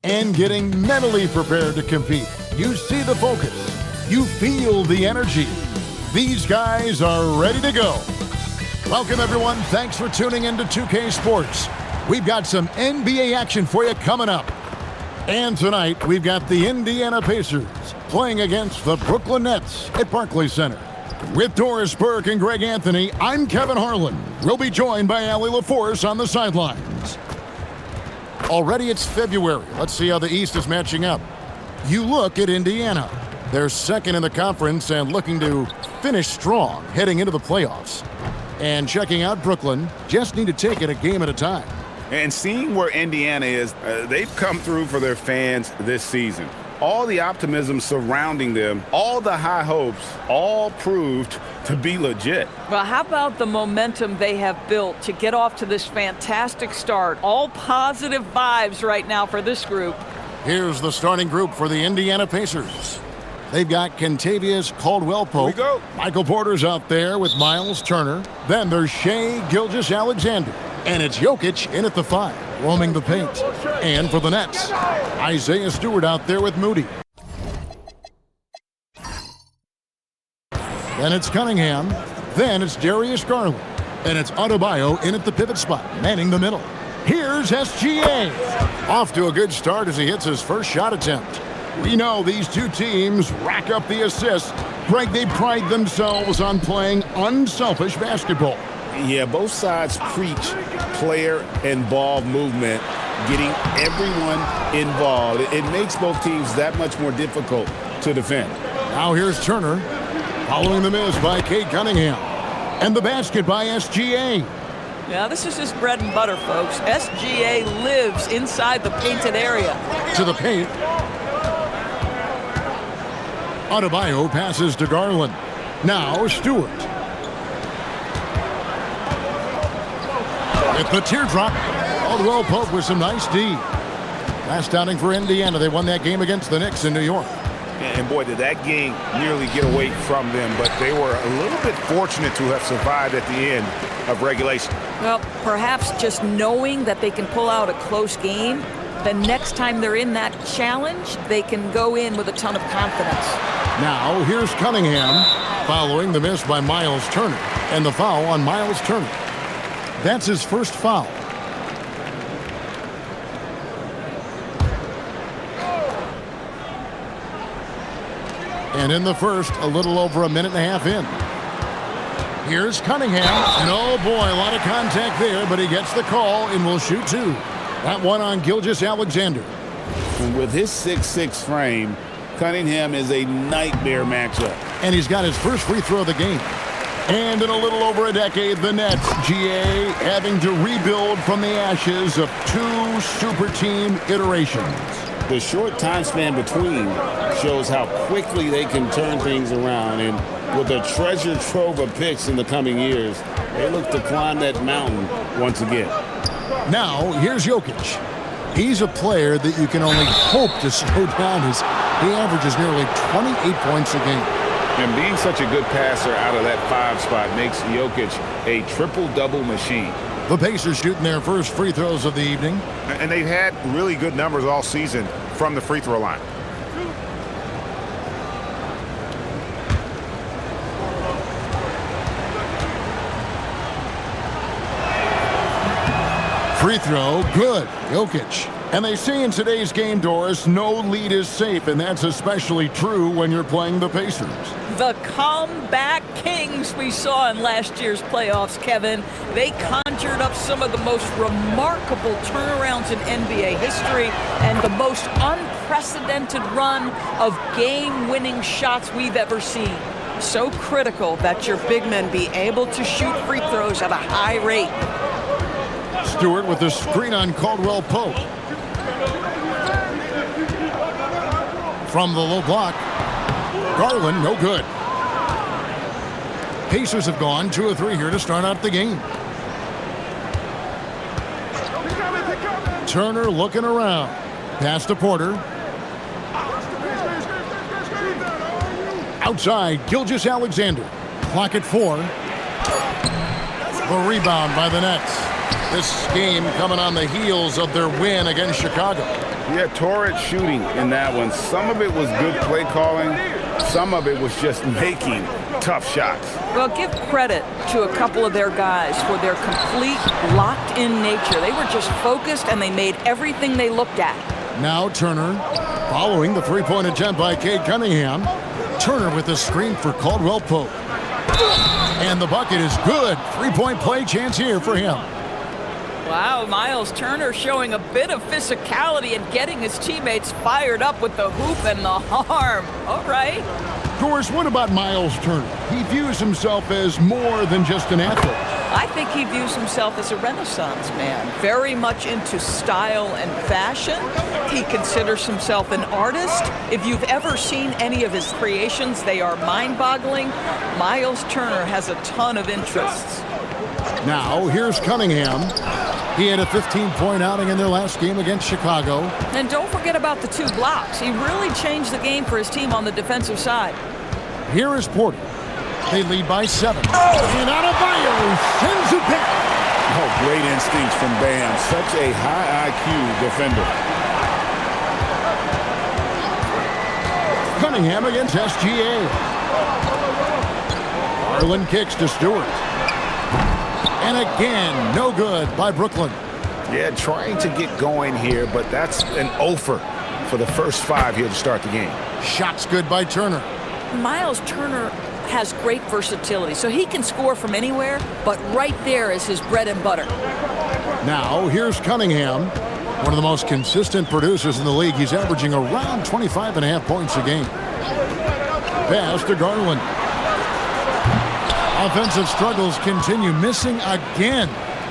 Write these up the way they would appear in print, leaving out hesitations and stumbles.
and getting mentally prepared to compete. You see the focus. You feel the energy. These guys are ready to go. Welcome, everyone. Thanks for tuning in to 2K Sports. We've got some NBA action for you coming up. And tonight, we've got the Indiana Pacers playing against the Brooklyn Nets at Barclays Center. With Doris Burke and Greg Anthony, I'm Kevin Harlan. We'll be joined by Allie LaForce on the sidelines. Already it's February. Let's see how the East is matching up. You look at Indiana. They're second in the conference and looking to finish strong heading into the playoffs. And checking out Brooklyn, just need to take it a game at a time. And seeing where Indiana is, they've come through for their fans this season. All the optimism surrounding them, all the high hopes, all proved to be legit. Well, how about the momentum they have built to get off to this fantastic start? All positive vibes right now for this group. Here's the starting group for the Indiana Pacers. They've got Kentavious Caldwell-Pope. Michael Porter's out there with Miles Turner. Then there's Shai Gilgeous-Alexander. And it's Jokic in at the 5, roaming the paint. And for the Nets, Isaiah Stewart out there with Moody. Then it's Cunningham. Then it's Darius Garland. And it's Adebayo in at the pivot spot, manning the middle. Here's SGA. Off to a good start as he hits his first shot attempt. We know these two teams rack up the assists. Greg, they pride themselves on playing unselfish basketball. Yeah, both sides preach player and ball movement, getting everyone involved. It makes both teams that much more difficult to defend. Now here's Turner, following the miss by Cade Cunningham. And the basket by SGA. Yeah, this is his bread and butter, folks. SGA lives inside the painted area. To the paint. Adebayo passes to Garland. Now Stewart. With the teardrop, Caldwell-Pope with some nice D. Last outing for Indiana. They won that game against the Knicks in New York. And boy, did that game nearly get away from them, but they were a little bit fortunate to have survived at the end of regulation. Well, perhaps just knowing that they can pull out a close game, the next time they're in that challenge, they can go in with a ton of confidence. Now, here's Cunningham, following the miss by Miles Turner, and the foul on Miles Turner. That's his first foul. And in the first, a little over a minute and a half in. Here's Cunningham, and oh boy, a lot of contact there, but he gets the call and will shoot two. That one on Gilgeous-Alexander. And with his 6'6" frame, Cunningham is a nightmare matchup. And he's got his first free throw of the game. And in a little over a decade, the Nets, GA, having to rebuild from the ashes of two super team iterations. The short time span between shows how quickly they can turn things around. And with a treasure trove of picks in the coming years, they look to climb that mountain once again. Now, here's Jokic. He's a player that you can only hope to slow down as he averages nearly 28 points a game. And being such a good passer out of that 5 spot makes Jokic a triple-double machine. The Pacers shooting their first free throws of the evening. And they've had really good numbers all season from the free throw line. Free throw, good. Jokic. And they say in today's game, Doris, no lead is safe, and that's especially true when you're playing the Pacers. The comeback kings we saw in last year's playoffs, Kevin. They conjured up some of the most remarkable turnarounds in NBA history and the most unprecedented run of game-winning shots we've ever seen. So critical that your big men be able to shoot free throws at a high rate. Stewart with the screen on Caldwell-Pope. From the low block, Garland, no good. Pacers have gone 2 of 3 here to start out the game. Turner looking around. Pass to Porter. Outside, Gilgeous-Alexander. Clock at 4. The rebound by the Nets. This game coming on the heels of their win against Chicago. Yeah, torrid shooting in that one. Some of it was good play calling. Some of it was just making tough shots. Well, give credit to a couple of their guys for their complete locked-in nature. They were just focused, and they made everything they looked at. Now Turner, following the three-point attempt by Cade Cunningham. Turner with the screen for Caldwell Pope. And the bucket is good. Three-point play chance here for him. Wow, Miles Turner showing a bit of physicality and getting his teammates fired up with the hoop and the arm. All right. Of course, what about Miles Turner? He views himself as more than just an athlete. I think he views himself as a Renaissance man, very much into style and fashion. He considers himself an artist. If you've ever seen any of his creations, they are mind-boggling. Miles Turner has a ton of interests. Now, here's Cunningham. He had a 15-point outing in their last game against Chicago. And don't forget about the 2 blocks. He really changed the game for his team on the defensive side. Here is Porter. They lead by 7. And Adebayo sends it back. Oh, great instincts from Bam. Such a high IQ defender. Cunningham against SGA. Garland kicks to Stewart. And again, no good by Brooklyn. Yeah, trying to get going here, but that's an offer for the first 5 here to start the game. Shots good by Turner. Miles Turner has great versatility, so he can score from anywhere, but right there is his bread and butter. Now, here's Cunningham, one of the most consistent producers in the league. He's averaging around 25.5 points a game. Pass to Garland. Offensive struggles continue, missing again.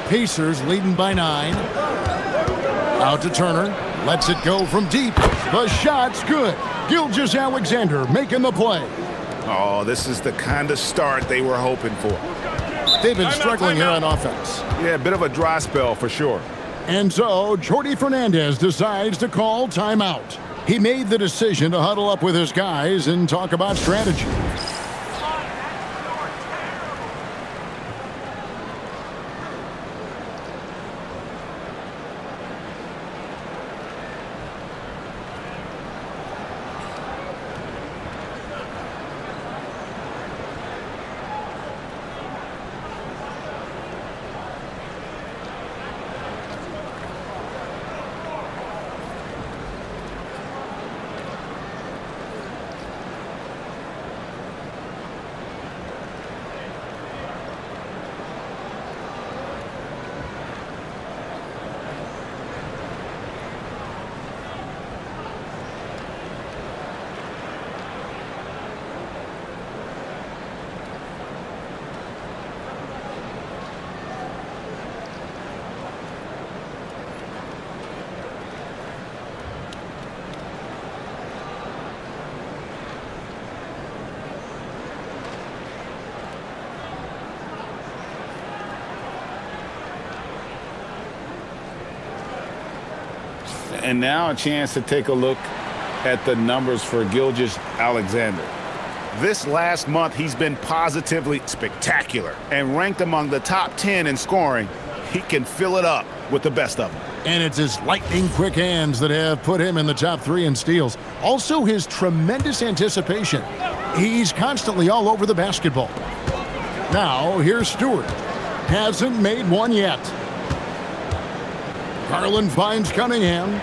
Pacers leading by 9. Out to Turner. Lets it go from deep. The shot's good. Gilgeous-Alexander making the play. Oh, this is the kind of start they were hoping for. They've been struggling here on offense. Yeah, a bit of a dry spell for sure. And so, Jordi Fernandez decides to call timeout. He made the decision to huddle up with his guys and talk about strategy. And now a chance to take a look at the numbers for Gilgeous-Alexander. This last month, he's been positively spectacular and ranked among the top 10 in scoring. He can fill it up with the best of them. And it's his lightning-quick hands that have put him in the top 3 in steals. Also, his tremendous anticipation. He's constantly all over the basketball. Now, here's Stewart. Hasn't made one yet. Garland finds Cunningham.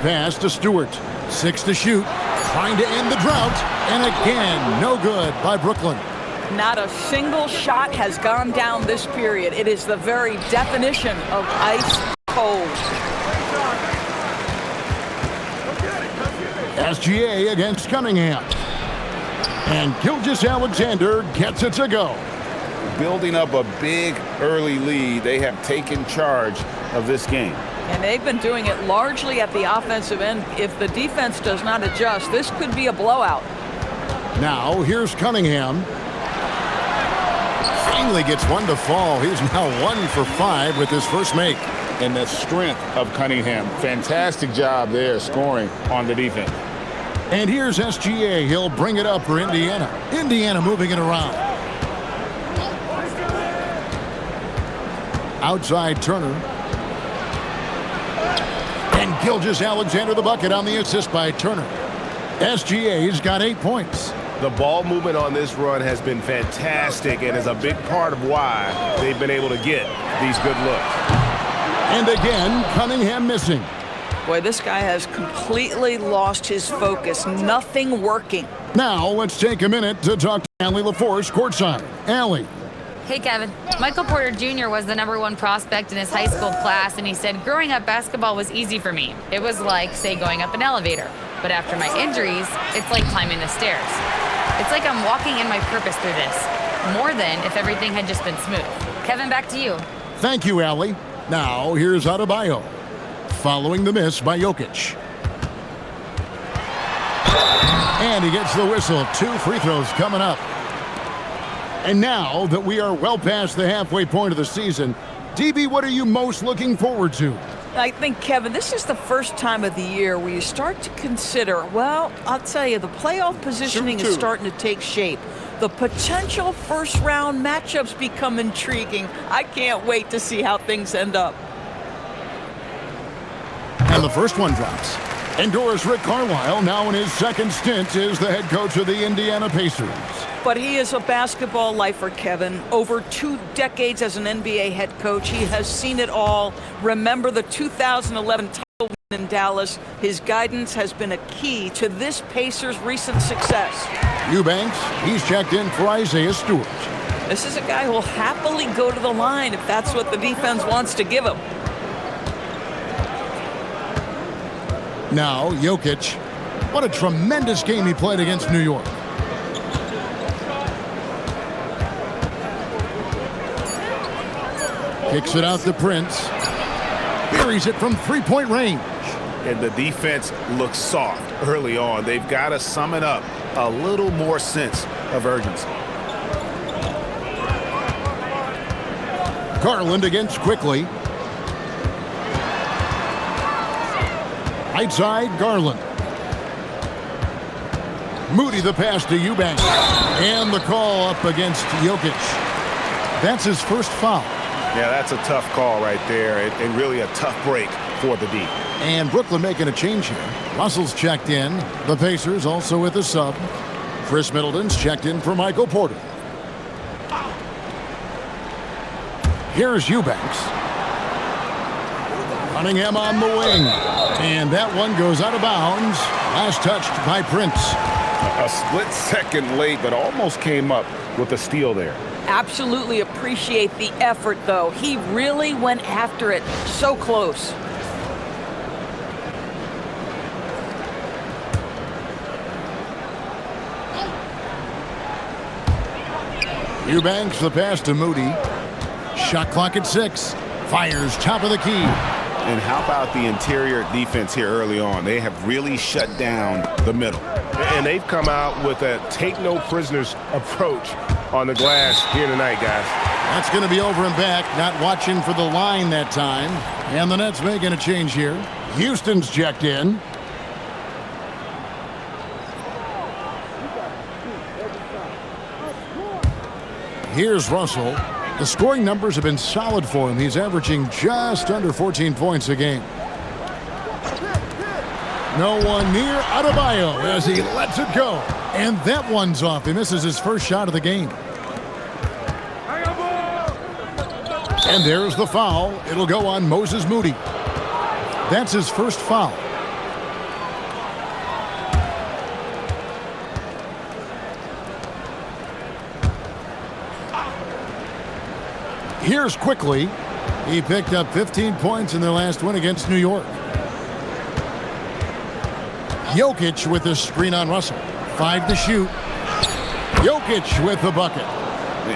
Pass to Stewart. 6 to shoot. Trying to end the drought. And again, no good by Brooklyn. Not a single shot has gone down this period. It is the very definition of ice cold. SGA against Cunningham. And Gilgeous-Alexander gets it to go. Building up a big early lead, they have taken charge of this game. And they've been doing it largely at the offensive end. If the defense does not adjust, this could be a blowout. Now, here's Cunningham. Finally gets one to fall. He's now 1 for 5 with his first make. And the strength of Cunningham. Fantastic job there scoring on the defense. And here's SGA. He'll bring it up for Indiana. Indiana moving it around. Outside Turner. And Gilgeous-Alexander the bucket on the assist by Turner. SGA's got 8 points. The ball movement on this run has been fantastic and is a big part of why they've been able to get these good looks. And again, Cunningham missing. Boy, this guy has completely lost his focus. Nothing working. Now, let's take a minute to talk to Allie LaForce courtside. Allie. Hey, Kevin. Michael Porter Jr. was the #1 prospect in his high school class, and he said, growing up, basketball was easy for me. It was like, say, going up an elevator. But after my injuries, it's like climbing the stairs. It's like I'm walking in my purpose through this, more than if everything had just been smooth. Kevin, back to you. Thank you, Allie. Now, here's Adebayo. Following the miss by Jokic. And he gets the whistle. 2 free throws coming up. And now that we are well past the halfway point of the season, DB, what are you most looking forward to? I think, Kevin, this is the first time of the year where you start to consider, well, I'll tell you, the playoff positioning is starting to take shape. The potential first-round matchups become intriguing. I can't wait to see how things end up. And the first one drops. And Doris Rick Carlisle, now in his second stint, is the head coach of the Indiana Pacers. But he is a basketball lifer, Kevin. Over 2 decades as an NBA head coach, he has seen it all. Remember the 2011 title win in Dallas. His guidance has been a key to this Pacers' recent success. Eubanks, he's checked in for Isaiah Stewart. This is a guy who will happily go to the line if that's what the defense wants to give him. Now, Jokic. What a tremendous game he played against New York. Kicks it out to Prince. Buries it from three-point range. And the defense looks soft early on. They've got to sum it up a little more sense of urgency. Garland against Quickly. Right side, Garland. Moody the pass to Eubanks. And the call up against Jokic. That's his first foul. Yeah, that's a tough call right there, and really a tough break for the D. And Brooklyn making a change here. Russell's checked in. The Pacers also with a sub. Chris Middleton's checked in for Michael Porter. Here's Eubanks. Cunningham on the wing. And that one goes out of bounds. Last touched by Prince. A split second late, but almost came up with a steal there. Absolutely appreciate the effort, though. He really went after it. So close. Eubanks the pass to Moody. Shot clock at 6. Fires top of the key. And how about the interior defense here early on? They have really shut down the middle. And they've come out with a take-no-prisoners approach on the glass here tonight, guys. That's going to be over and back. Not watching for the line that time. And the Nets making a change here. Houston's checked in. Here's Russell. The scoring numbers have been solid for him. He's averaging just under 14 points a game. No one near Adebayo as he lets it go. And that one's off. He misses his first shot of the game. And there's the foul. It'll go on Moses Moody. That's his first foul. Here's Quickly. He picked up 15 points in their last win against New York. Jokic with the screen on Russell. 5 to shoot. Jokic with the bucket.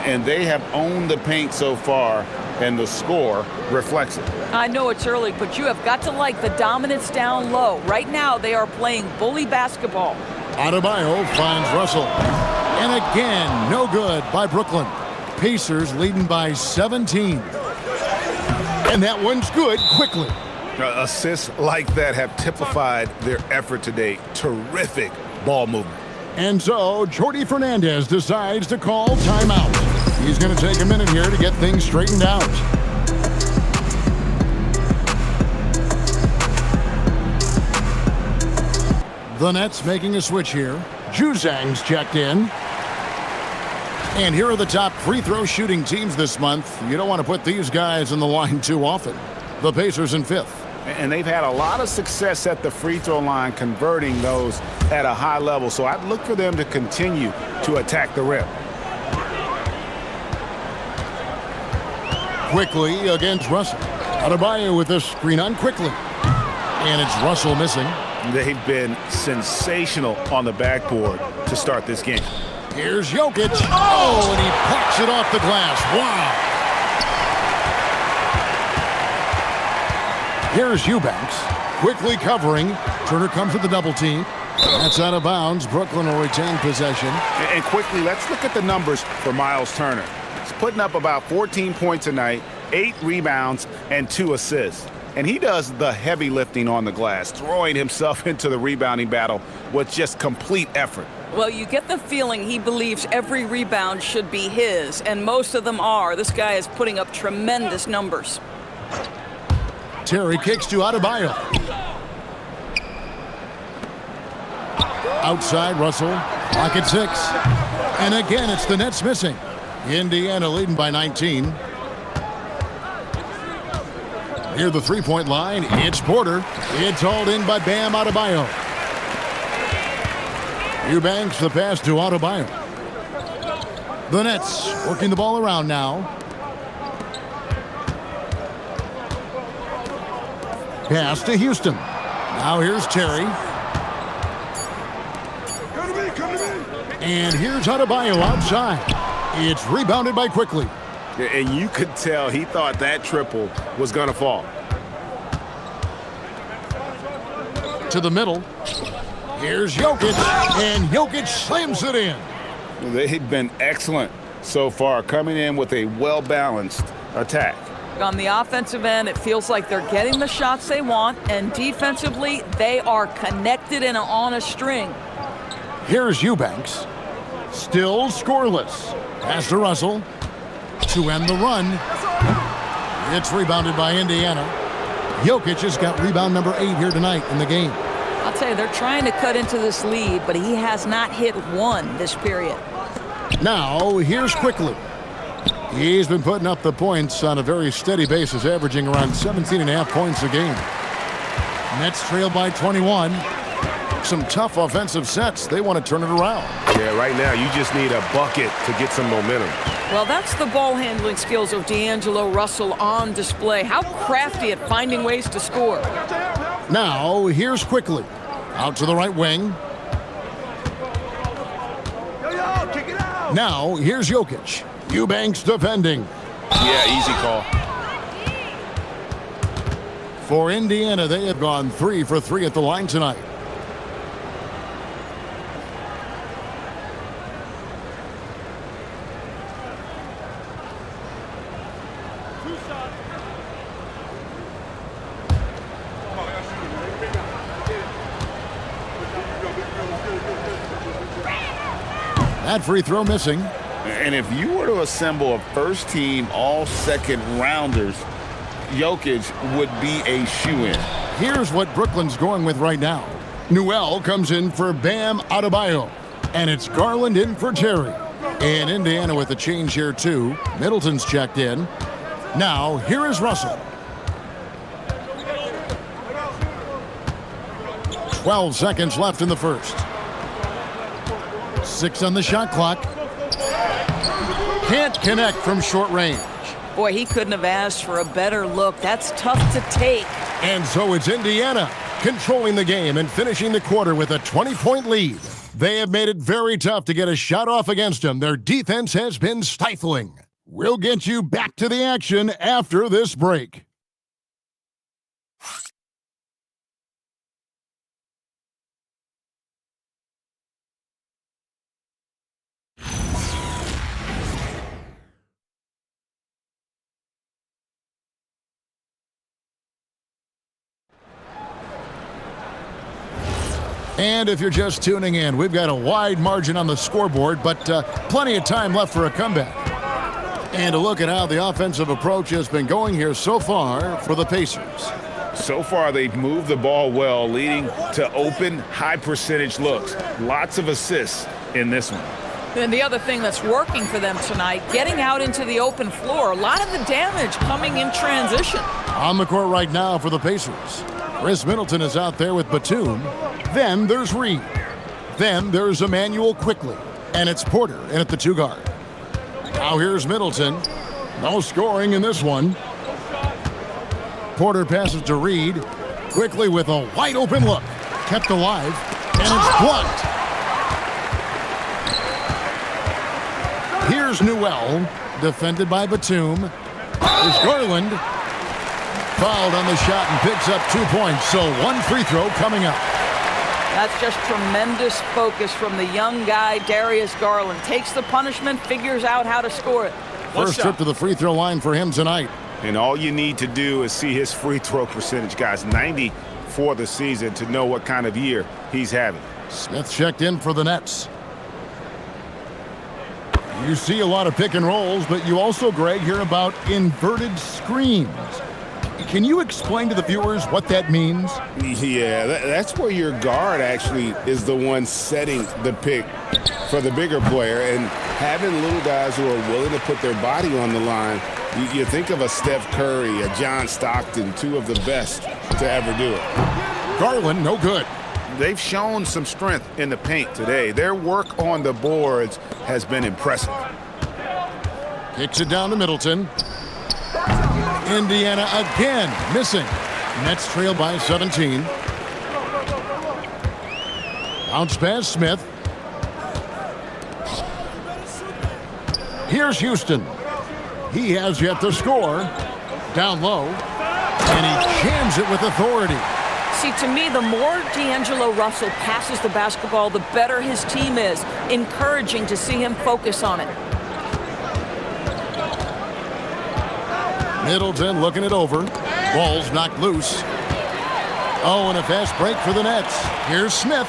And they have owned the paint so far, and the score reflects it. I know it's early, but you have got to like the dominance down low. Right now, they are playing bully basketball. Adebayo finds Russell. And again, no good by Brooklyn. Pacers leading by 17. And that one's good quickly. Assists like that have typified their effort today. Terrific ball movement. And so Jordi Fernandez decides to call timeout. He's going to take a minute here to get things straightened out. The Nets making a switch here. Juzang's checked in. And here are the top free throw shooting teams this month. You don't want to put these guys in the line too often. The Pacers in 5th. And they've had a lot of success at the free throw line converting those at a high level. So I'd look for them to continue to attack the rim. Quickly against Russell. Adebayo with a screen on Quickly. And it's Russell missing. They've been sensational on the backboard to start this game. Here's Jokic. Oh, and he packs it off the glass. Wow. Here's Eubanks. Quickly covering. Turner comes with the double team. That's out of bounds. Brooklyn will retain possession. And quickly, let's look at the numbers for Miles Turner. He's putting up about 14 points a night, 8 rebounds, and 2 assists. And he does the heavy lifting on the glass, throwing himself into the rebounding battle with just complete effort. Well, you get the feeling he believes every rebound should be his, and most of them are. This guy is putting up tremendous numbers. Terry kicks to Adebayo. Outside, Russell. Clock at 6. And again, it's the Nets missing. Indiana leading by 19. Near the three-point line, it's Porter. It's hauled in by Bam Adebayo. Eubanks the pass to Adebayo. The Nets working the ball around now. Pass to Houston. Now here's Terry. And here's Adebayo outside. It's rebounded by Quickly. And you could tell he thought that triple was going to fall. To the middle. Here's Jokic. And Jokic slams it in. They've been excellent so far, coming in with a well-balanced attack. On the offensive end, it feels like they're getting the shots they want, and defensively, they are connected and on a string. Here's Eubanks. Still scoreless. Pass to Russell. To end the run. It's rebounded by Indiana. Jokic has got rebound number 8 here tonight in the game. I'll tell you, they're trying to cut into this lead, but he has not hit one this period. Now, here's Quickly. He's been putting up the points on a very steady basis, averaging around 17.5 points a game. Nets trail by 21. Some tough offensive sets. They want to turn it around. Yeah, right now you just need a bucket to get some momentum. Well, that's the ball handling skills of D'Angelo Russell on display. How crafty at finding ways to score. Now, here's Quickly. Out to the right wing. Now, here's Jokic. Eubanks defending. Yeah, easy call. For Indiana, they have gone 3 for 3 at the line tonight. That free throw missing. And if you were to assemble a first-team all-second rounders, Jokic would be a shoo-in. Here's what Brooklyn's going with right now. Newell comes in for Bam Adebayo. And it's Garland in for Terry. And Indiana with a change here, too. Middleton's checked in. Now, here is Russell. 12 seconds left in the first. 6 on the shot clock. Can't connect from short range. Boy, he couldn't have asked for a better look. That's tough to take. And so it's Indiana controlling the game and finishing the quarter with a 20-point lead. They have made it very tough to get a shot off against them. Their defense has been stifling. We'll get you back to the action after this break. And if you're just tuning in, we've got a wide margin on the scoreboard, but plenty of time left for a comeback. And a look at how the offensive approach has been going here so far for the Pacers. So far, they've moved the ball well, leading to open, high-percentage looks. Lots of assists in this one. And the other thing that's working for them tonight, getting out into the open floor. A lot of the damage coming in transition. On the court right now for the Pacers. Chris Middleton is out there with Batum. Then there's Reed. Then there's Emmanuel quickly. And it's Porter in at the 2 guard. Now here's Middleton. No scoring in this one. Porter passes to Reed. Quickly with a wide open look. Kept alive. And it's blocked. Here's Newell. Defended by Batum. There's Garland. Fouled on the shot and picks up 2 points. So 1 free throw coming up. That's just tremendous focus from the young guy, Darius Garland. Takes the punishment, figures out how to score it. First trip to the free throw line for him tonight. And all you need to do is see his free throw percentage, guys. 90 for the season to know what kind of year he's having. Smith checked in for the Nets. You see a lot of pick and rolls, but you also, Greg, hear about inverted screens. Can you explain to the viewers what that means? Yeah, that's where your guard actually is the one setting the pick for the bigger player, and having little guys who are willing to put their body on the line. You think of a Steph Curry, a John Stockton, 2 of the best to ever do it. Garland, no good. They've shown some strength in the paint today. Their work on the boards has been impressive. Kicks it down to Middleton. Indiana again missing. Nets trail by 17. Bounce pass Smith. Here's Houston. He has yet to score. Down low. And he jams it with authority. See, to me, the more D'Angelo Russell passes the basketball, the better his team is. Encouraging to see him focus on it. Middleton looking it over. Ball's knocked loose. Oh, and a fast break for the Nets. Here's Smith.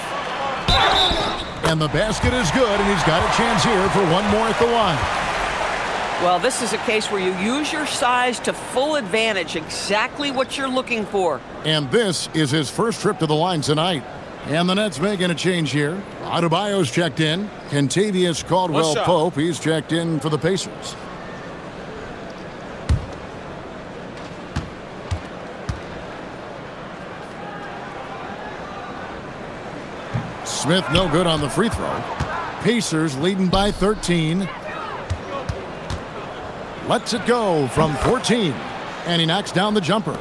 And the basket is good, and he's got a chance here for one more at the line. Well, this is a case where you use your size to full advantage, exactly what you're looking for. And this is his first trip to the line tonight. And the Nets making a change here. Adebayo's checked in. Kentavious Caldwell-Pope, he's checked in for the Pacers. Smith no good on the free throw. Pacers leading by 13. Lets it go from 14. And he knocks down the jumper.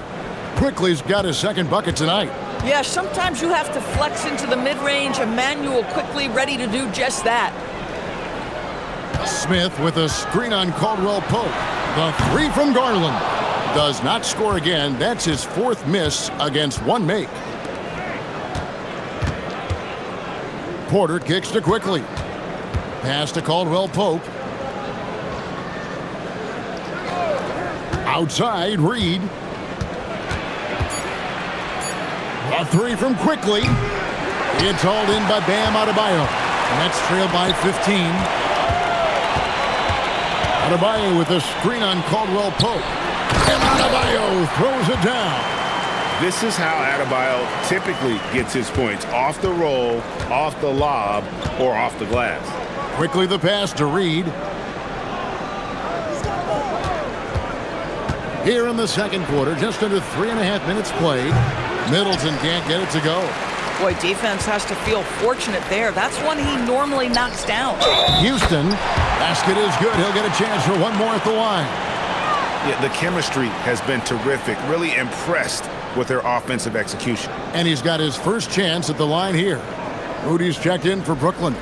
Quickly's got his second bucket tonight. Yeah, sometimes you have to flex into the mid-range. Emmanuel quickly ready to do just that. Smith with a screen on Caldwell-Pope. The 3 from Garland. Does not score again. That's his 4th miss against 1 make. Porter kicks to Quickly. Pass to Caldwell-Pope. Outside, Reed. A 3 from Quickly. It's hauled in by Bam Adebayo. Nets trail by 15. Adebayo with a screen on Caldwell-Pope. And Adebayo throws it down. This is how Adebayo typically gets his points. Off the roll, off the lob, or off the glass. Quickly the pass to Reed. Here in the second quarter, just under 3.5 minutes played. Middleton can't get it to go. Boy, defense has to feel fortunate there. That's one he normally knocks down. Houston, basket is good. He'll get a chance for one more at the line. Yeah, the chemistry has been terrific. Really impressed with their offensive execution. And he's got his first chance at the line here. Moody's checked in for Brooklyn.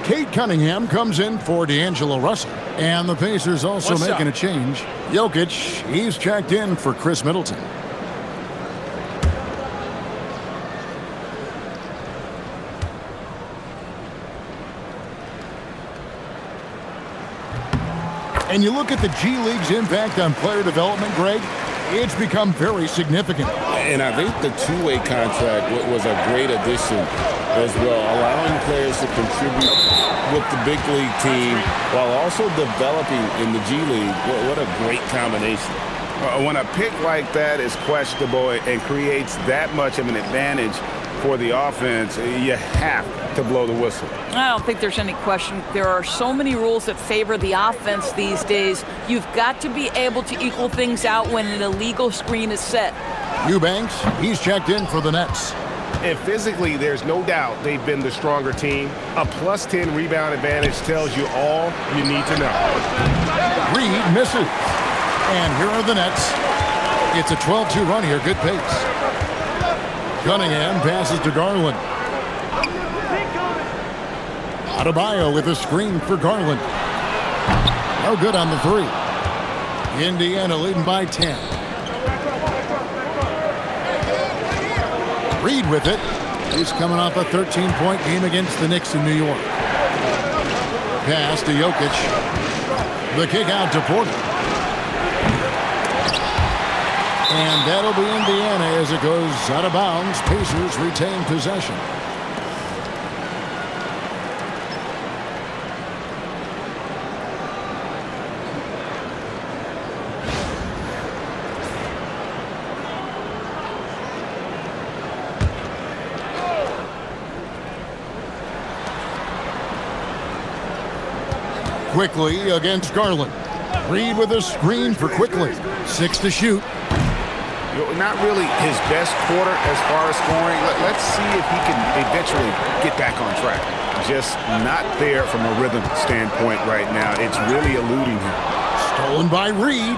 Kate Cunningham comes in for D'Angelo Russell. And the Pacers also making a change. Jokic, he's checked in for Chris Middleton. And you look at the G League's impact on player development, Greg, it's become very significant. And I think the two-way contract was a great addition as well, allowing players to contribute with the big league team while also developing in the G League. What a great combination. When a pick like that is questionable and creates that much of an advantage for the offense, you have to blow the whistle. I don't think there's any question. There are so many rules that favor the offense these days. You've got to be able to equal things out when an illegal screen is set. Eubanks, he's checked in for the Nets. And physically, there's no doubt they've been the stronger team. A plus 10 rebound advantage tells you all you need to know. Reed misses. And here are the Nets. It's a 12-2 run here. Good pace. Cunningham passes to Garland. Adebayo with a screen for Garland. No good on the three. Indiana leading by 10. Reed with it. He's coming off a 13-point game against the Knicks in New York. Pass to Jokic. The kick out to Porter. And that'll be Indiana as it goes out of bounds. Pacers retain possession. Quickly against Garland. Reed with a screen for Quickly. 6 to shoot. Not really his best quarter as far as scoring. Let's see if he can eventually get back on track. Just not there from a rhythm standpoint right now. It's really eluding him. Stolen by Reed.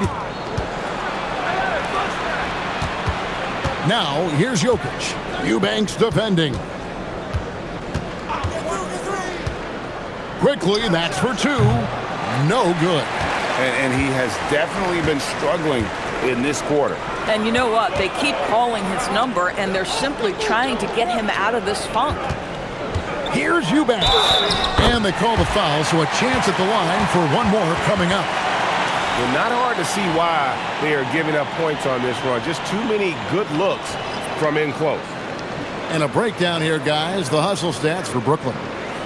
Now here's Jokic. Eubanks defending. Quickly, that's for two. No good. And he has definitely been struggling in this quarter. And you know what? They keep calling his number, and they're simply trying to get him out of this funk. Here's Eubanks. And they call the foul, so a chance at the line for one more coming up. Well, not hard to see why they are giving up points on this run. Just too many good looks from in close. And a breakdown here, guys. The hustle stats for Brooklyn.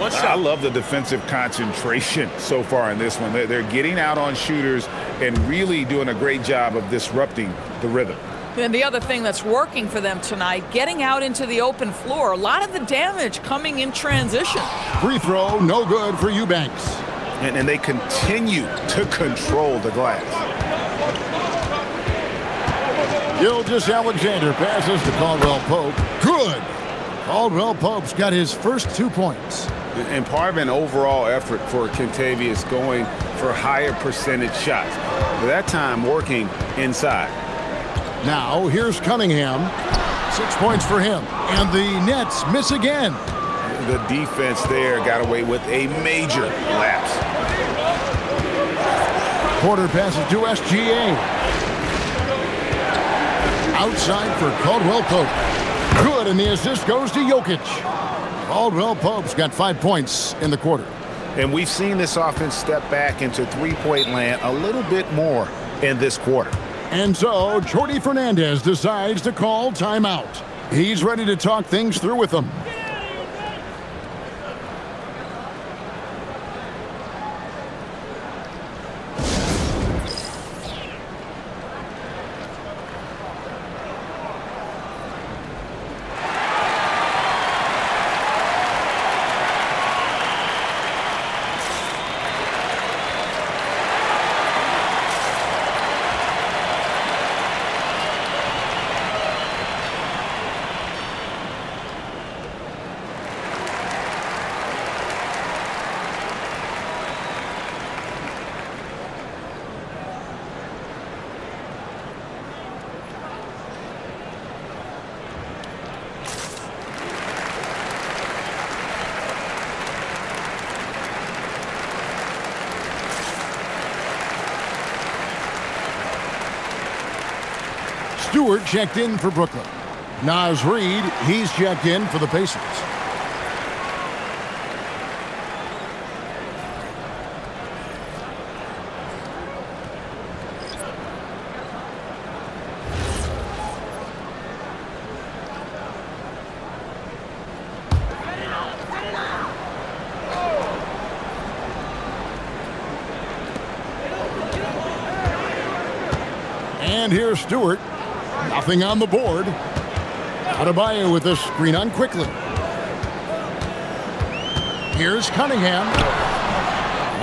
I love the defensive concentration so far in this one. They're getting out on shooters and really doing a great job of disrupting the rhythm. And the other thing that's working for them tonight, getting out into the open floor. A lot of the damage coming in transition. Free throw, no good for Eubanks. And they continue to control the glass. Gilgeous-Alexander passes to Caldwell Pope. Good. Caldwell Pope's got his first 2 points. And part of an overall effort for Kentavious going for higher percentage shots. But that time working inside. Now here's Cunningham. 6 points for him. And the Nets miss again. The defense there got away with a major lapse. Porter passes to SGA. Outside for Caldwell Pope. Good, and the assist goes to Jokic. Caldwell Pope's got 5 points in the quarter. And we've seen this offense step back into three-point land a little bit more in this quarter. And so Jordi Fernandez decides to call timeout. He's ready to talk things through with them. Stewart checked in for Brooklyn. Naz Reid, he's checked in for the Pacers. And And here's Stewart. Nothing on the board. Adebayo with the screen on quickly. Here's Cunningham.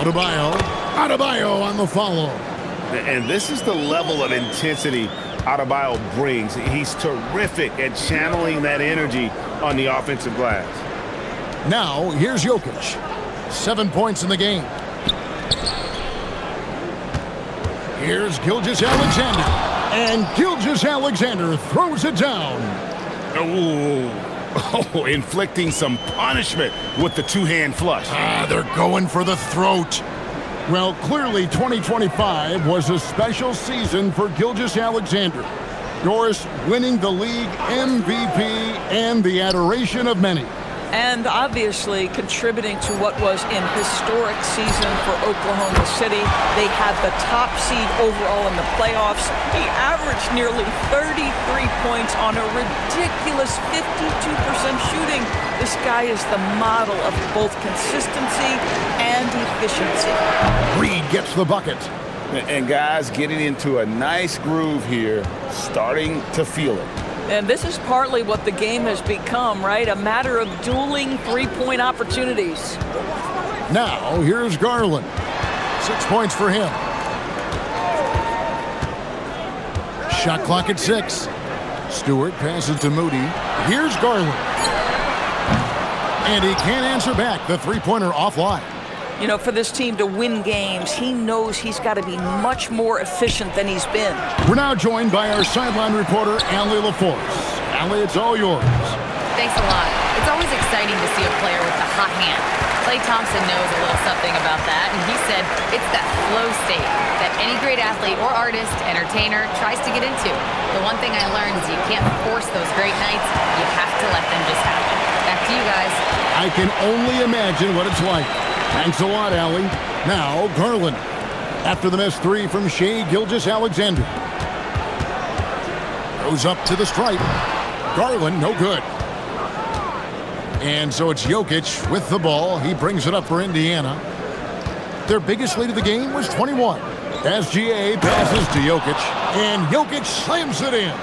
Adebayo on the follow. And this is the level of intensity Adebayo brings. He's terrific at channeling that energy on the offensive glass. Now, here's Jokic. 7 points in the game. Here's Gilgeous-Alexander. And Gilgeous-Alexander throws it down. Oh, inflicting some punishment with the two-hand flush. They're going for the throat. Well, clearly 2025 was a special season for Gilgeous-Alexander. Doris winning the league MVP and the adoration of many. And obviously contributing to what was an historic season for Oklahoma City. They had the top seed overall in the playoffs. He averaged nearly 33 points on a ridiculous 52% shooting. This guy is the model of both consistency and efficiency. Reed gets the bucket. And guys getting into a nice groove here, starting to feel it. And this is partly what the game has become, right? A matter of dueling three-point opportunities. Now, here's Garland. 6 points for him. Shot clock at 6. Stewart passes to Moody. Here's Garland. And he can't answer back. The three-pointer offline. You know, for this team to win games, he knows he's got to be much more efficient than he's been. We're now joined by our sideline reporter, Allie LaForce. Allie, it's all yours. Thanks a lot. It's always exciting to see a player with a hot hand. Klay Thompson knows a little something about that, and he said it's that flow state that any great athlete or artist, entertainer, tries to get into. The one thing I learned is you can't force those great nights. You have to let them just happen. Back to you guys. I can only imagine what it's like. Thanks a lot, Allie. Now, Garland. After the missed three from Shai Gilgeous-Alexander. Goes up to the stripe. Garland, no good. And so it's Jokic with the ball. He brings it up for Indiana. Their biggest lead of the game was 21. SGA passes to Jokic, and Jokic slams it in.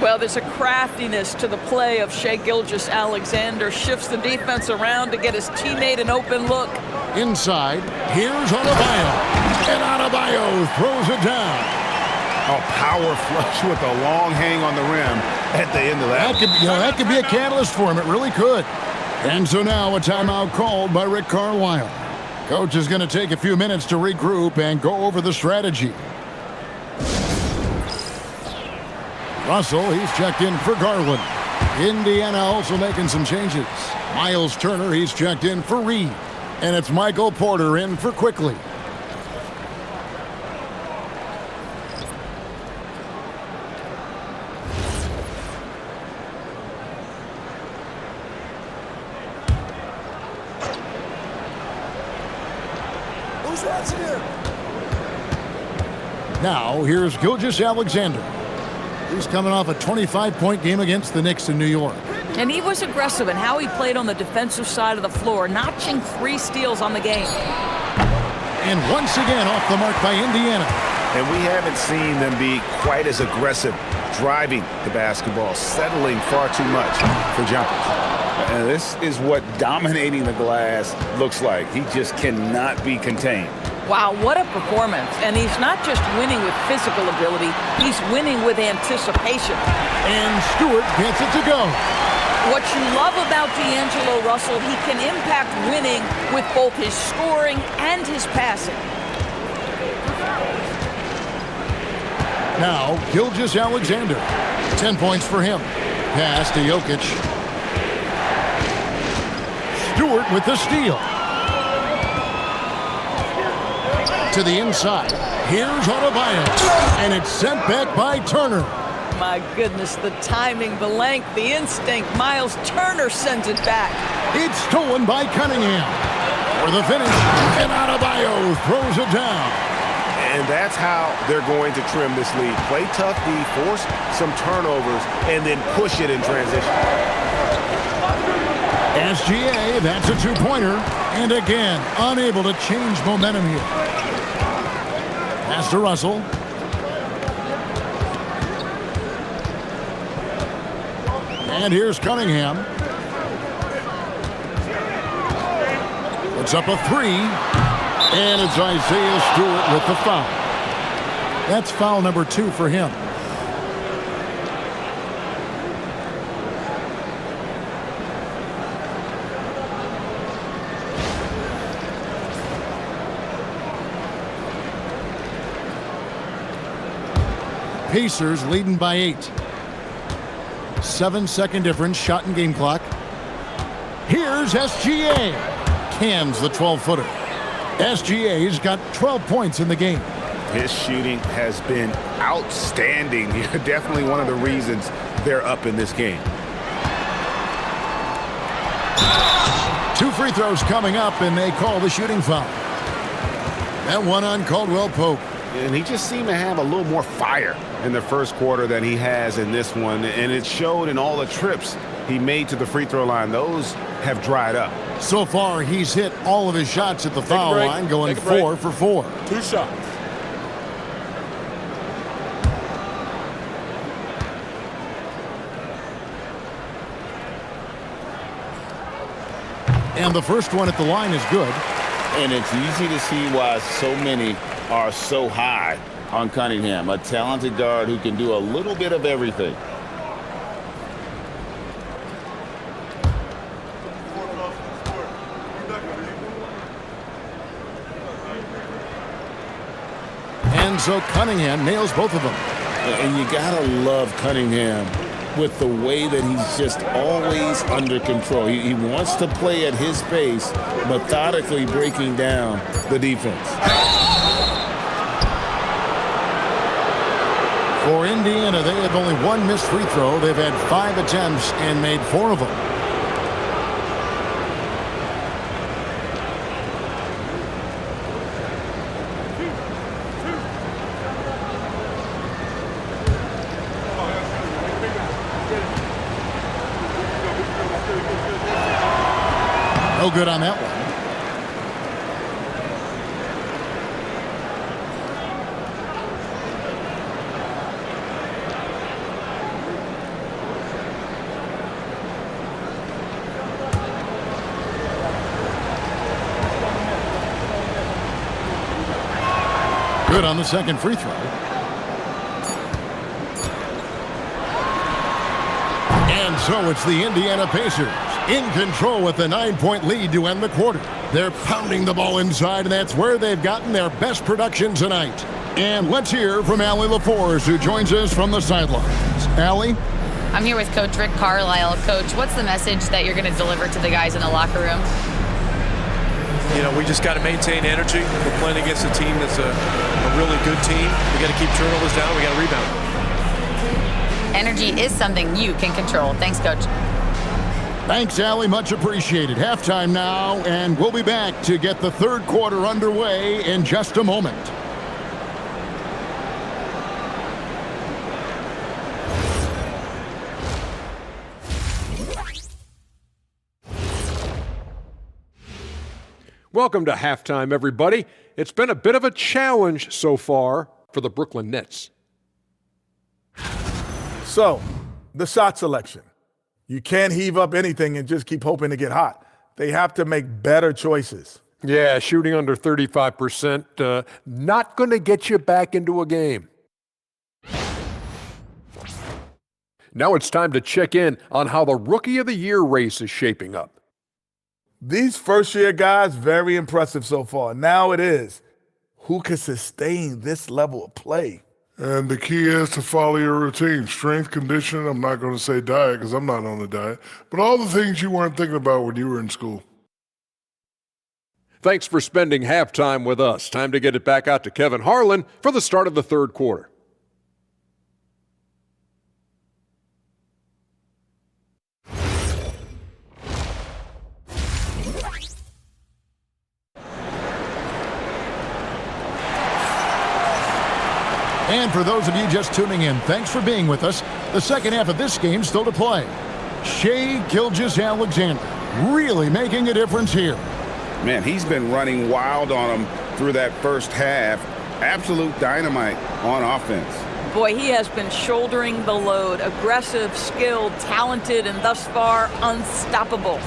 Well, there's a craftiness to the play of Shai Gilgeous-Alexander. Shifts the defense around to get his teammate an open look. Inside, here's Adebayo. And Adebayo throws it down. A power flush with a long hang on the rim at the end of that. That could be a catalyst for him. It really could. And so now a timeout called by Rick Carlisle. Coach is going to take a few minutes to regroup and go over the strategy. Russell, he's checked in for Garland. Indiana also making some changes. Miles Turner, he's checked in for Reed. And it's Michael Porter in for Quickly. Who's watching here? Now, here's Gilgeous-Alexander. He's coming off a 25-point game against the Knicks in New York. And he was aggressive in how he played on the defensive side of the floor, notching 3 steals on the game. And once again off the mark by Indiana. And we haven't seen them be quite as aggressive driving the basketball, settling far too much for jumpers. And this is what dominating the glass looks like. He just cannot be contained. Wow, what a performance. And he's not just winning with physical ability, he's winning with anticipation. And Stewart gets it to go. What you love about D'Angelo Russell, he can impact winning with both his scoring and his passing. Now, Gilgeous-Alexander. 10 points for him. Pass to Jokic. Stewart with the steal. To the inside. Here's Adebayo. And it's sent back by Turner. My goodness, the timing, the length, the instinct. Miles Turner sends it back. It's stolen by Cunningham. For the finish. And Adebayo throws it down. And that's how they're going to trim this lead. Play tough D, force some turnovers, and then push it in transition. SGA, that's a two-pointer. And again, unable to change momentum here. Pass to Russell. And here's Cunningham. It's up a 3. And it's Isaiah Stewart with the foul. That's foul number 2 for him. Pacers leading by 8. 7-second difference, shot and game clock. Here's SGA. Cans the 12-footer. SGA's got 12 points in the game. His shooting has been outstanding. Definitely one of the reasons they're up in this game. 2 free throws coming up, and they call the shooting foul. That one on Caldwell Pope. And he just seemed to have a little more fire in the first quarter than he has in this one. And it showed in all the trips he made to the free throw line. Those have dried up. So far, he's hit all of his shots at the foul line, going 4 for 4. 2 shots. And the first one at the line is good. And it's easy to see why so many are so high on Cunningham, a talented guard who can do a little bit of everything. And so Cunningham nails both of them. And you gotta love Cunningham with the way that he's just always under control. He wants to play at his pace, methodically breaking down the defense. For Indiana, they have only 1 missed free throw. They've had 5 attempts and made 4 of them. No good on that one. Good on the second free throw. And so it's the Indiana Pacers in control with a 9-point lead to end the quarter. They're pounding the ball inside, and that's where they've gotten their best production tonight. And let's hear from Allie LaForce, who joins us from the sidelines. Allie? I'm here with Coach Rick Carlisle. Coach, what's the message that you're going to deliver to the guys in the locker room? You know, we just got to maintain energy. We're playing against a team that's a really good team. We got to keep turnovers down. We got to rebound. Energy is something you can control. Thanks, Coach. Thanks, Allie. Much appreciated. Halftime now, and we'll be back to get the third quarter underway in just a moment. Welcome to halftime, everybody. It's been a bit of a challenge so far for the Brooklyn Nets. So, the shot selection. You can't heave up anything and just keep hoping to get hot. They have to make better choices. Yeah, shooting under 35%, not going to get you back into a game. Now it's time to check in on how the Rookie of the Year race is shaping up. These first-year guys, very impressive so far. Now it is, who can sustain this level of play? And the key is to follow your routine. Strength, conditioning, I'm not going to say diet because I'm not on a diet, but all the things you weren't thinking about when you were in school. Thanks for spending halftime with us. Time to get it back out to Kevin Harlan for the start of the third quarter. And for those of you just tuning in, thanks for being with us. The second half of this game still to play. Shai Gilgeous-Alexander really making a difference here. Man, he's been running wild on him through that first half. Absolute dynamite on offense. Boy, he has been shouldering the load. Aggressive, skilled, talented, and thus far unstoppable.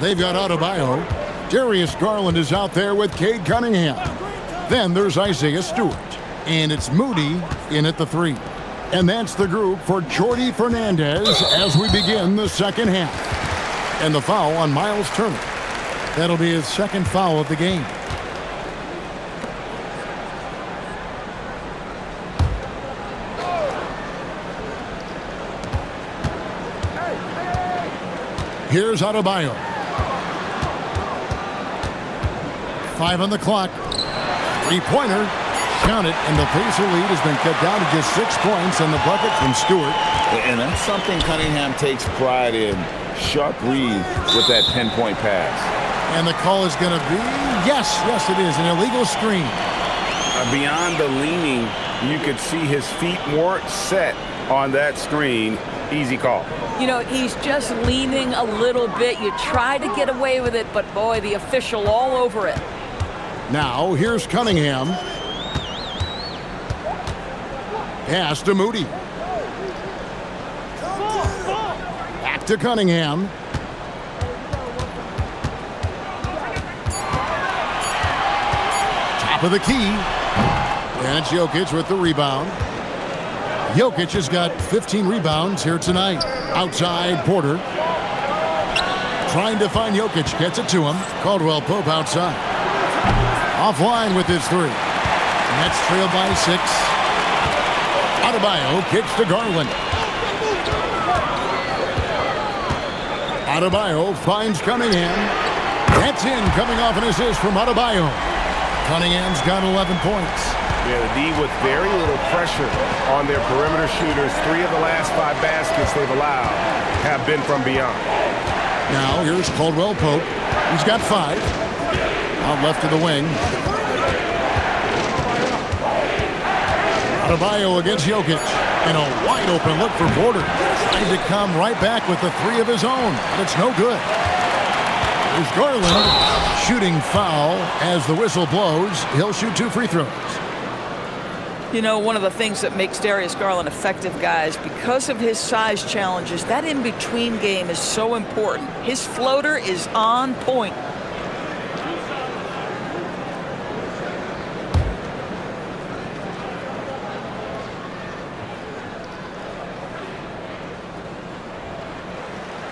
They've got Adebayo. Darius Garland is out there with Cade Cunningham. Then there's Isaiah Stewart. And it's Moody in at the 3. And that's the group for Jordi Fernandez as we begin the second half. And the foul on Miles Turner. That'll be his second foul of the game. Here's Adebayo. 5 on the clock. Three-pointer. Count it, and the Pacer lead has been cut down to just 6 points on the bucket from Stewart. And that's something Cunningham takes pride in. Sharp read with that 10-point pass. And the call is going to be, yes, it is, an illegal screen. Beyond the leaning, you could see his feet weren't set on that screen. Easy call. You know, he's just leaning a little bit. You try to get away with it, but boy, the official all over it. Now, here's Cunningham. Pass to Moody. Back to Cunningham. Top of the key. And it's Jokic with the rebound. Jokic has got 15 rebounds here tonight. Outside, Porter. Trying to find Jokic. Gets it to him. Caldwell Pope outside. Offline with his 3. Nets trail by 6. Adebayo kicks to Garland. Adebayo finds Cunningham. That's in, coming off an assist from Adebayo. Cunningham's got 11 points. Yeah, the D with very little pressure on their perimeter shooters. 3 of the last 5 baskets they've allowed have been from beyond. Now here's Caldwell Pope. He's got 5. Out left to the wing. Adebayo against Jokic. And a wide open look for Porter. Trying to come right back with the 3 of his own. But it's no good. There's Garland. Shooting foul as the whistle blows. He'll shoot 2 free throws. You know, one of the things that makes Darius Garland effective, guys, because of his size challenges, that in-between game is so important. His floater is on point.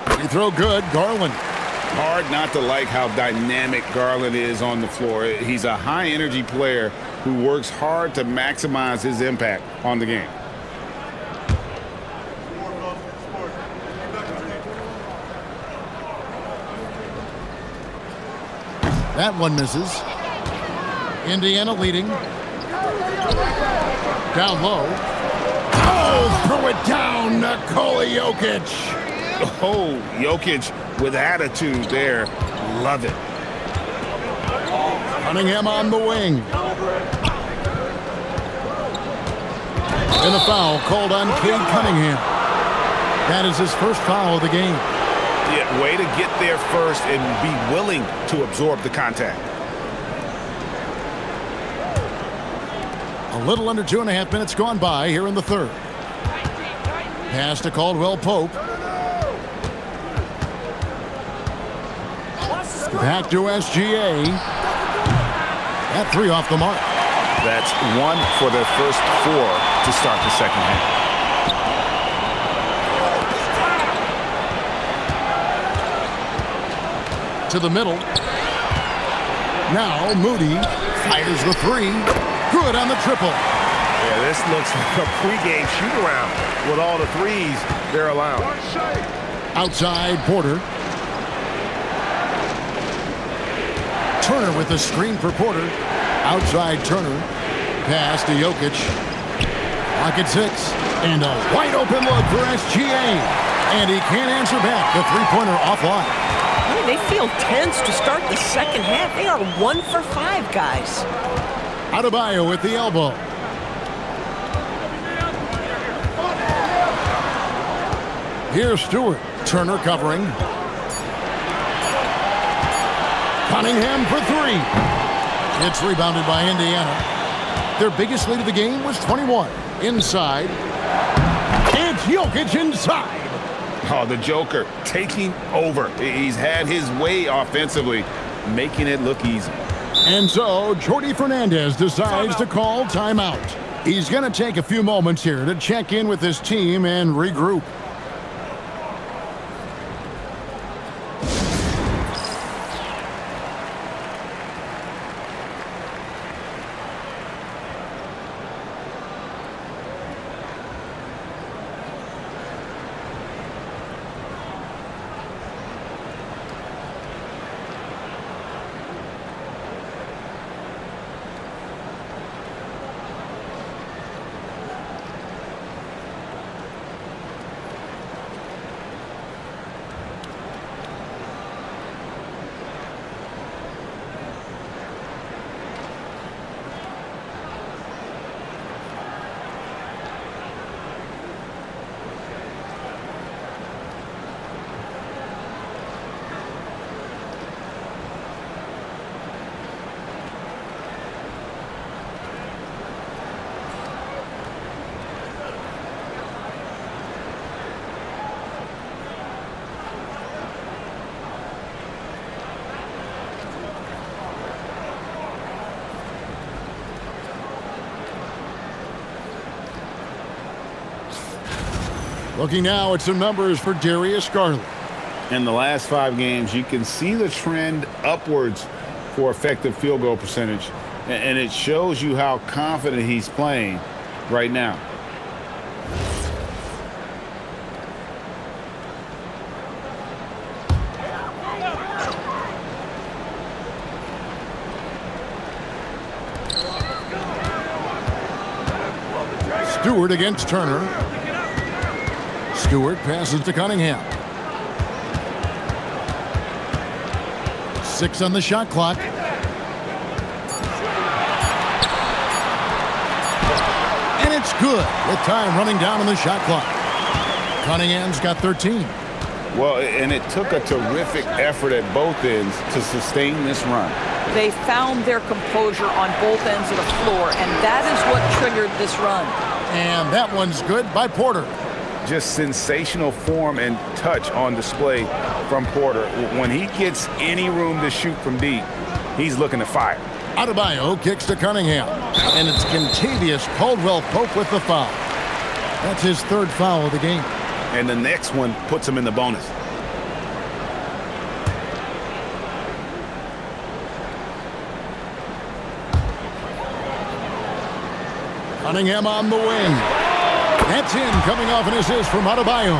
Free throw good, Garland. Hard not to like how dynamic Garland is on the floor. He's a high-energy player who works hard to maximize his impact on the game. That one misses. Indiana leading. Down low. Oh, throw it down, Nikola Jokic. Oh, Jokic with attitude there. Love it. Cunningham on the wing. And a foul called on Cade Cunningham. That is his first foul of the game. Yeah, way to get there first and be willing to absorb the contact. A little under 2.5 minutes gone by here in the third. Pass to Caldwell Pope. Back to SGA. That 3 off the mark. That's 1 for their first 4 to start the second half. To the middle. Now Moody fires the 3. Good on the triple. Yeah, this looks like a pregame shoot-around with all the 3s they're allowing. Outside, Porter. Turner with the screen for Porter. Outside Turner. Pass to Jokic. Pocket 6. And a wide open look for SGA. And he can't answer back. The three-pointer offline. They feel tense to start the second half. They are 1 for 5, guys. Adebayo with the elbow. Here's Stewart. Turner covering. Cunningham for 3. It's rebounded by Indiana. Their biggest lead of the game was 21. Inside. It's Jokic inside. Oh, the Joker taking over. He's had his way offensively, making it look easy. And so, Jordi Fernandez decides to call timeout. He's going to take a few moments here to check in with his team and regroup. Looking now at some numbers for Darius Garland. In the last 5 games, you can see the trend upwards for effective field goal percentage, and it shows you how confident he's playing right now. Stewart against Turner. Stewart passes to Cunningham. 6 on the shot clock. And it's good with time running down on the shot clock. Cunningham's got 13. Well, and it took a terrific effort at both ends to sustain this run. They found their composure on both ends of the floor, and that is what triggered this run. And that one's good by Porter. Just sensational form and touch on display from Porter. When he gets any room to shoot from deep, he's looking to fire. Adebayo kicks to Cunningham. And it's Kentavious Caldwell-Pope with the foul. That's his 3rd foul of the game. And the next one puts him in the bonus. Cunningham on the wing. That's in, coming off an assist from Adebayo.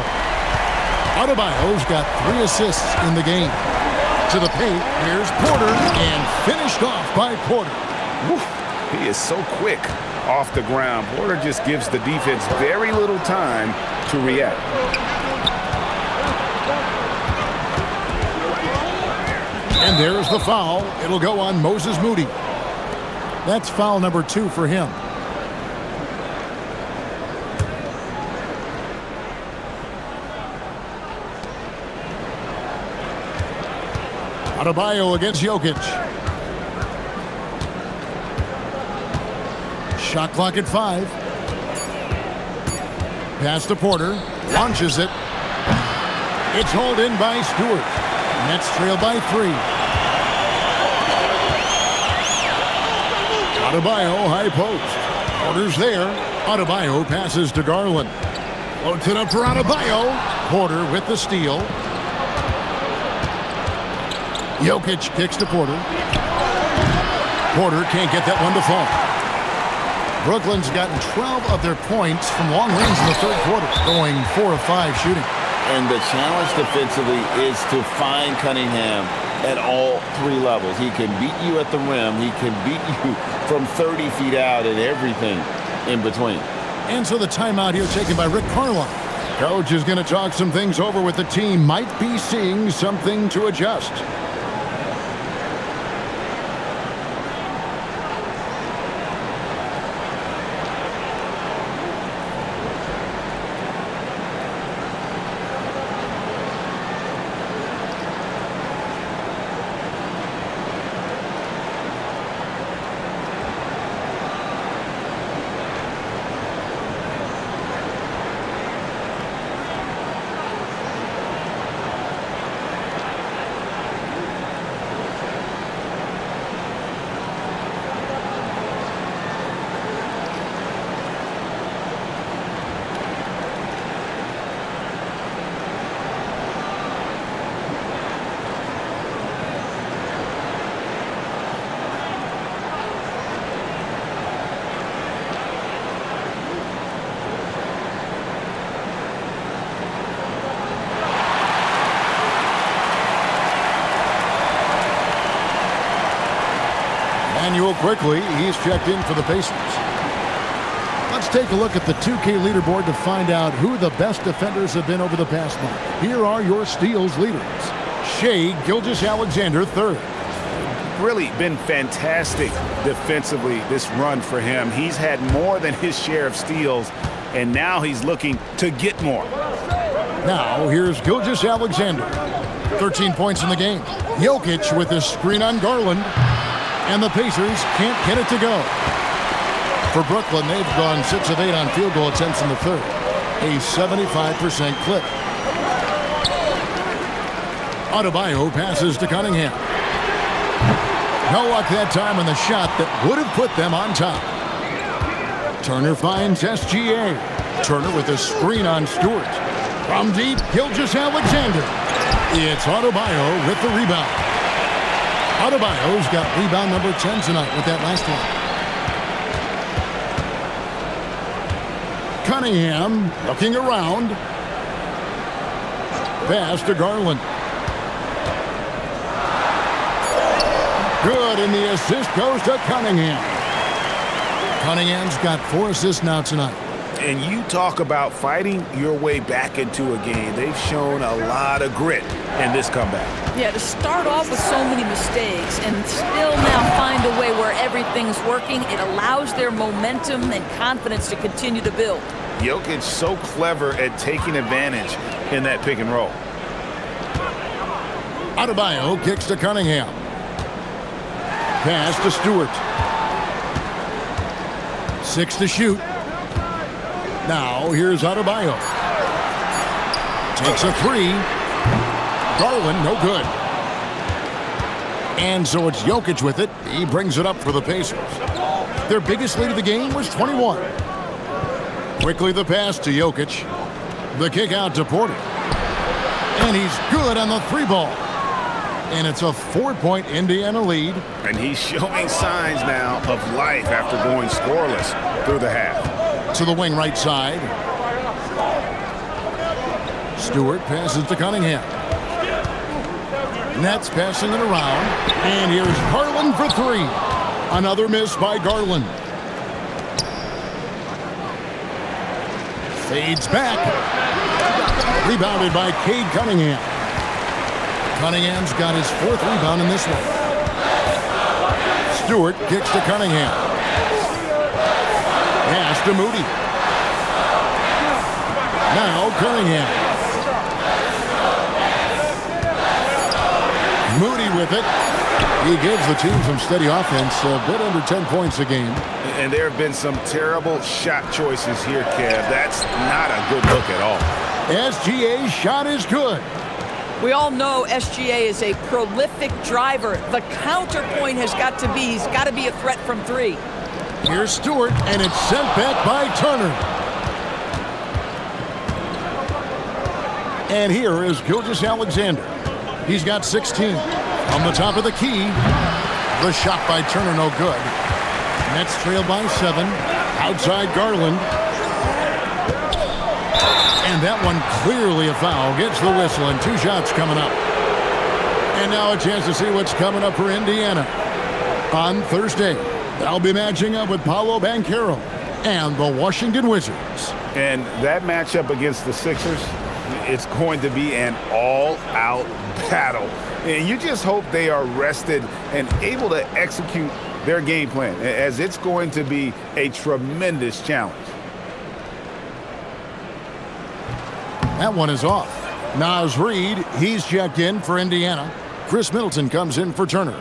Adebayo's got 3 assists in the game. To the paint, here's Porter, and finished off by Porter. Woo, he is so quick off the ground. Porter just gives the defense very little time to react. And there's the foul. It'll go on Moses Moody. That's foul number 2 for him. Adebayo against Jokic. Shot clock at 5. Pass to Porter. Launches it. It's hauled in by Stewart. Nets trail by 3. Adebayo high post. Porter's there. Adebayo passes to Garland. Floats it up for Adebayo. Porter with the steal. Jokic kicks to Porter. Porter can't get that one to fall. Brooklyn's gotten 12 of their points from long range in the 3rd quarter, going 4 of 5 shooting. And the challenge defensively is to find Cunningham at all 3 levels. He can beat you at the rim. He can beat you from 30 feet out and everything in between. And so the timeout here taken by Rick Carlisle. Coach is going to talk some things over with the team. Might be seeing something to adjust. Emmanuel quickly. He's checked in for the Pacers. Let's take a look at the 2K leaderboard to find out who the best defenders have been over the past month. Here are your steals leaders. Shai Gilgeous-Alexander, third. Really been fantastic defensively this run for him. He's had more than his share of steals, and now he's looking to get more. Now, here's Gilgeous-Alexander. 13 points in the game. Jokic with a screen on Garland, and the Pacers can't get it to go. For Brooklyn, they've gone 6 of 8 on field goal attempts in the third, a 75% clip. Adebayo passes to Cunningham. No luck that time on the shot that would have put them on top. Turner finds SGA. Turner with a screen on Stewart. From deep, Gilgeous-Alexander. It's Adebayo with the rebound. Adebayo's got rebound number 10 tonight with that last one. Cunningham looking around. Pass to Garland. Good, and the assist goes to Cunningham. Cunningham's got 4 assists now tonight. And you talk about fighting your way back into a game. They've shown a lot of grit in this comeback. Yeah, to start off with so many mistakes and still now find a way where everything's working, it allows their momentum and confidence to continue to build. Jokic so clever at taking advantage in that pick and roll. Adebayo kicks to Cunningham. Pass to Stewart. 6 to shoot. Now here's Adebayo. Takes a 3. Garland, no good. And so it's Jokic with it. He brings it up for the Pacers. Their biggest lead of the game was 21. Quickly the pass to Jokic. The kick out to Porter. And he's good on the 3 ball. And it's a 4-point Indiana lead. And he's showing signs now of life after going scoreless through the half. To the wing right side. Stewart passes to Cunningham. Nets passing it around. And here's Garland for 3. Another miss by Garland. Fades back. Rebounded by Cade Cunningham. Cunningham's got his 4th rebound in this one. Stewart kicks to Cunningham. Pass to Moody. Now Cunningham. Moody with it. He gives the team some steady offense, a bit under 10 points a game. And there have been some terrible shot choices here, Kev. That's not a good look at all. SGA's shot is good. We all know SGA is a prolific driver. The counterpoint has got to be, he's got to be a threat from 3. Here's Stewart, and it's sent back by Turner. And here is Gilgeous-Alexander. He's got 16. On the top of the key, the shot by Turner, no good. Nets trail by 7. Outside Garland. And that one clearly a foul. Gets the whistle, and 2 shots coming up. And now a chance to see what's coming up for Indiana. On Thursday, they'll be matching up with Paolo Banchero and the Washington Wizards. And that matchup against the Sixers, it's going to be an all-out battle. And you just hope they are rested and able to execute their game plan, as it's going to be a tremendous challenge. That one is off. Naz Reid, he's checked in for Indiana. Chris Middleton comes in for Turner.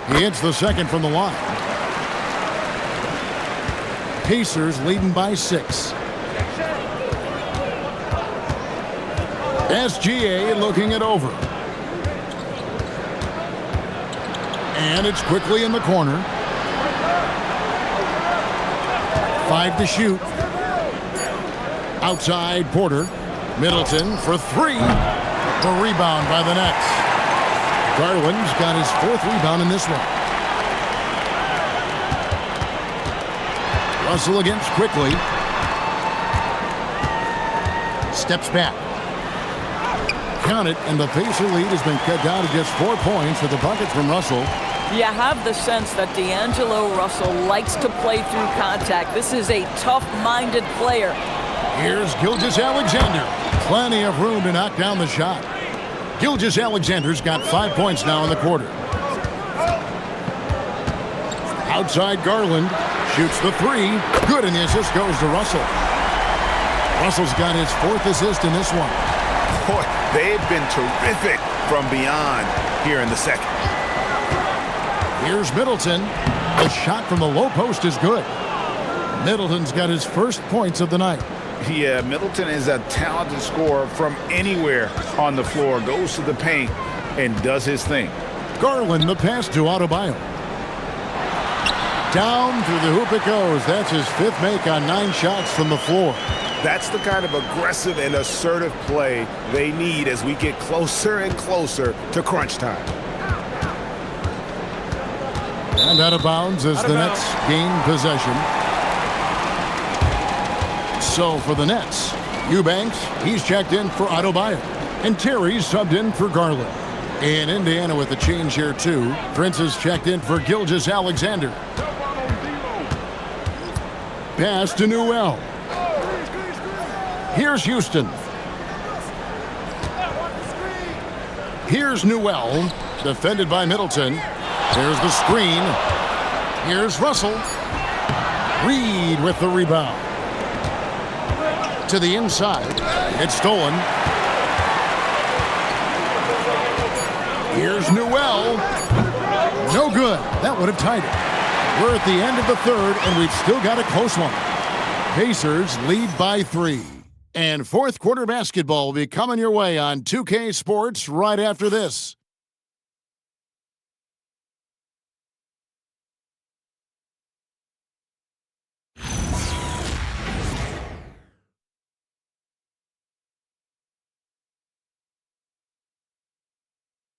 He hits the second from the line. Pacers leading by 6. SGA looking it over. And it's quickly in the corner. 5 to shoot. Outside Porter. Middleton for 3. The rebound by the Nets. Garland's got his 4th rebound in this one. Russell against quickly. Steps back. Count it, and the Pacer lead has been cut down to just 4 points with the bucket from Russell. You have the sense that D'Angelo Russell likes to play through contact. This is a tough-minded player. Here's Gilgeous-Alexander. Plenty of room to knock down the shot. Gilgeous-Alexander's got 5 points now in the quarter. Outside Garland. Shoots the three. Good, and the assist goes to Russell. Russell's got his 4th assist in this one. Boy, they've been terrific from beyond here in the second. Here's Middleton. The shot from the low post is good. Middleton's got his first points of the night. Yeah, Middleton is a talented scorer from anywhere on the floor. Goes to the paint and does his thing. Garland, the pass to Adebayo. Down through the hoop it goes. That's his 5th make on 9 shots from the floor. That's the kind of aggressive and assertive play they need as we get closer and closer to crunch time. And out of bounds as the Nets gain possession. So for the Nets, Eubanks, he's checked in for Adebayo. And Terry's subbed in for Garland. In Indiana with the change here too. Prince is checked in for Gilgeous-Alexander. Pass to Newell. Here's Houston. Here's Newell, defended by Middleton. There's the screen. Here's Russell. Reed with the rebound. To the inside. It's stolen. Here's Newell. No good. That would have tied it. We're at the end of the 3rd, and we've still got a close one. Pacers lead by 3. And 4th quarter basketball will be coming your way on 2K Sports right after this.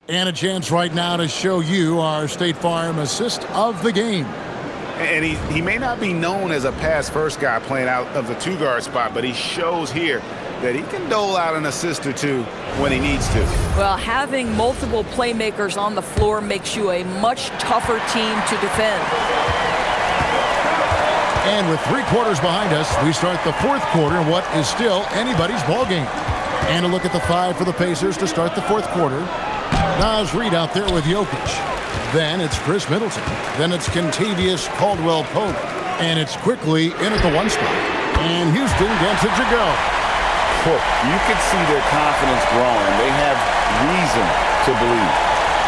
And a chance right now to show you our State Farm assist of the game. And he may not be known as a pass-first guy playing out of the 2-guard spot, but he shows here that he can dole out an assist or two when he needs to. Well, having multiple playmakers on the floor makes you a much tougher team to defend. And with 3 quarters behind us, we start the 4th quarter in what is still anybody's ball game. And a look at the 5 for the Pacers to start the 4th quarter. Nas Reed out there with Jokic. Then it's Chris Middleton. Then it's Kentavious Caldwell-Pope. And it's quickly in at the 1 spot. And Houston gets it to go. You can see their confidence growing. They have reason to believe.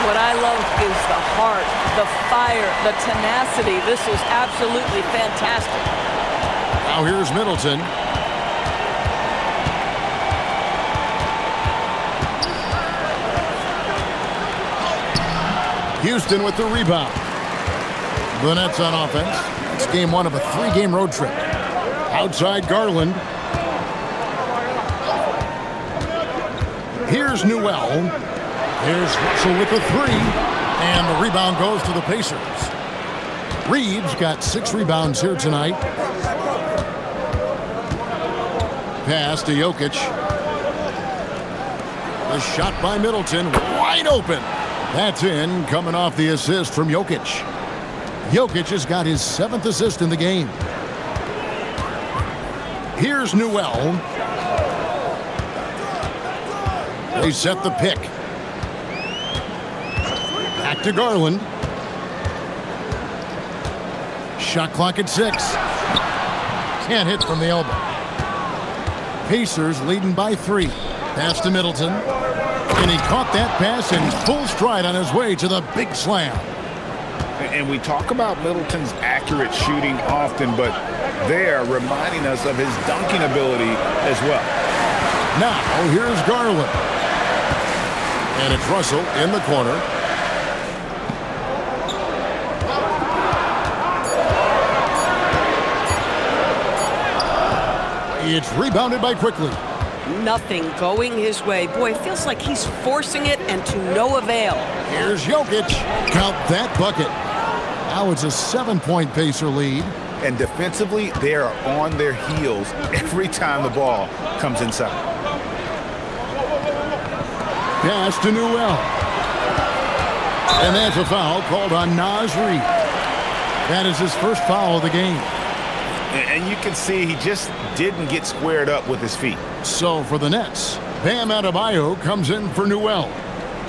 What I love is the heart, the fire, the tenacity. This is absolutely fantastic. Now here's Middleton. Houston with the rebound. The Nets on offense. It's game 1 of a 3-game road trip. Outside Garland. Here's Newell. Here's Russell with the 3. And the rebound goes to the Pacers. Reed's got 6 rebounds here tonight. Pass to Jokic. The shot by Middleton. Wide open. That's in, coming off the assist from Jokic. Jokic has got his 7th assist in the game. Here's Newell. They set the pick. Back to Garland. Shot clock at 6. Can't hit from the elbow. Pacers leading by 3. Pass to Middleton. And he caught that pass in full stride on his way to the big slam. And we talk about Middleton's accurate shooting often, but they're reminding us of his dunking ability as well. Now, here's Garland. And it's Russell in the corner. It's rebounded by Quickly. Nothing going his way. Boy, it feels like he's forcing it and to no avail. Here's Jokic. Count that bucket. Now it's a 7-point Pacer lead. And defensively, they are on their heels every time the ball comes inside. Pass to Newell. And that's a foul called on Naz Reid. That is his first foul of the game. And you can see he just didn't get squared up with his feet. So for the Nets, Bam Adebayo comes in for Newell.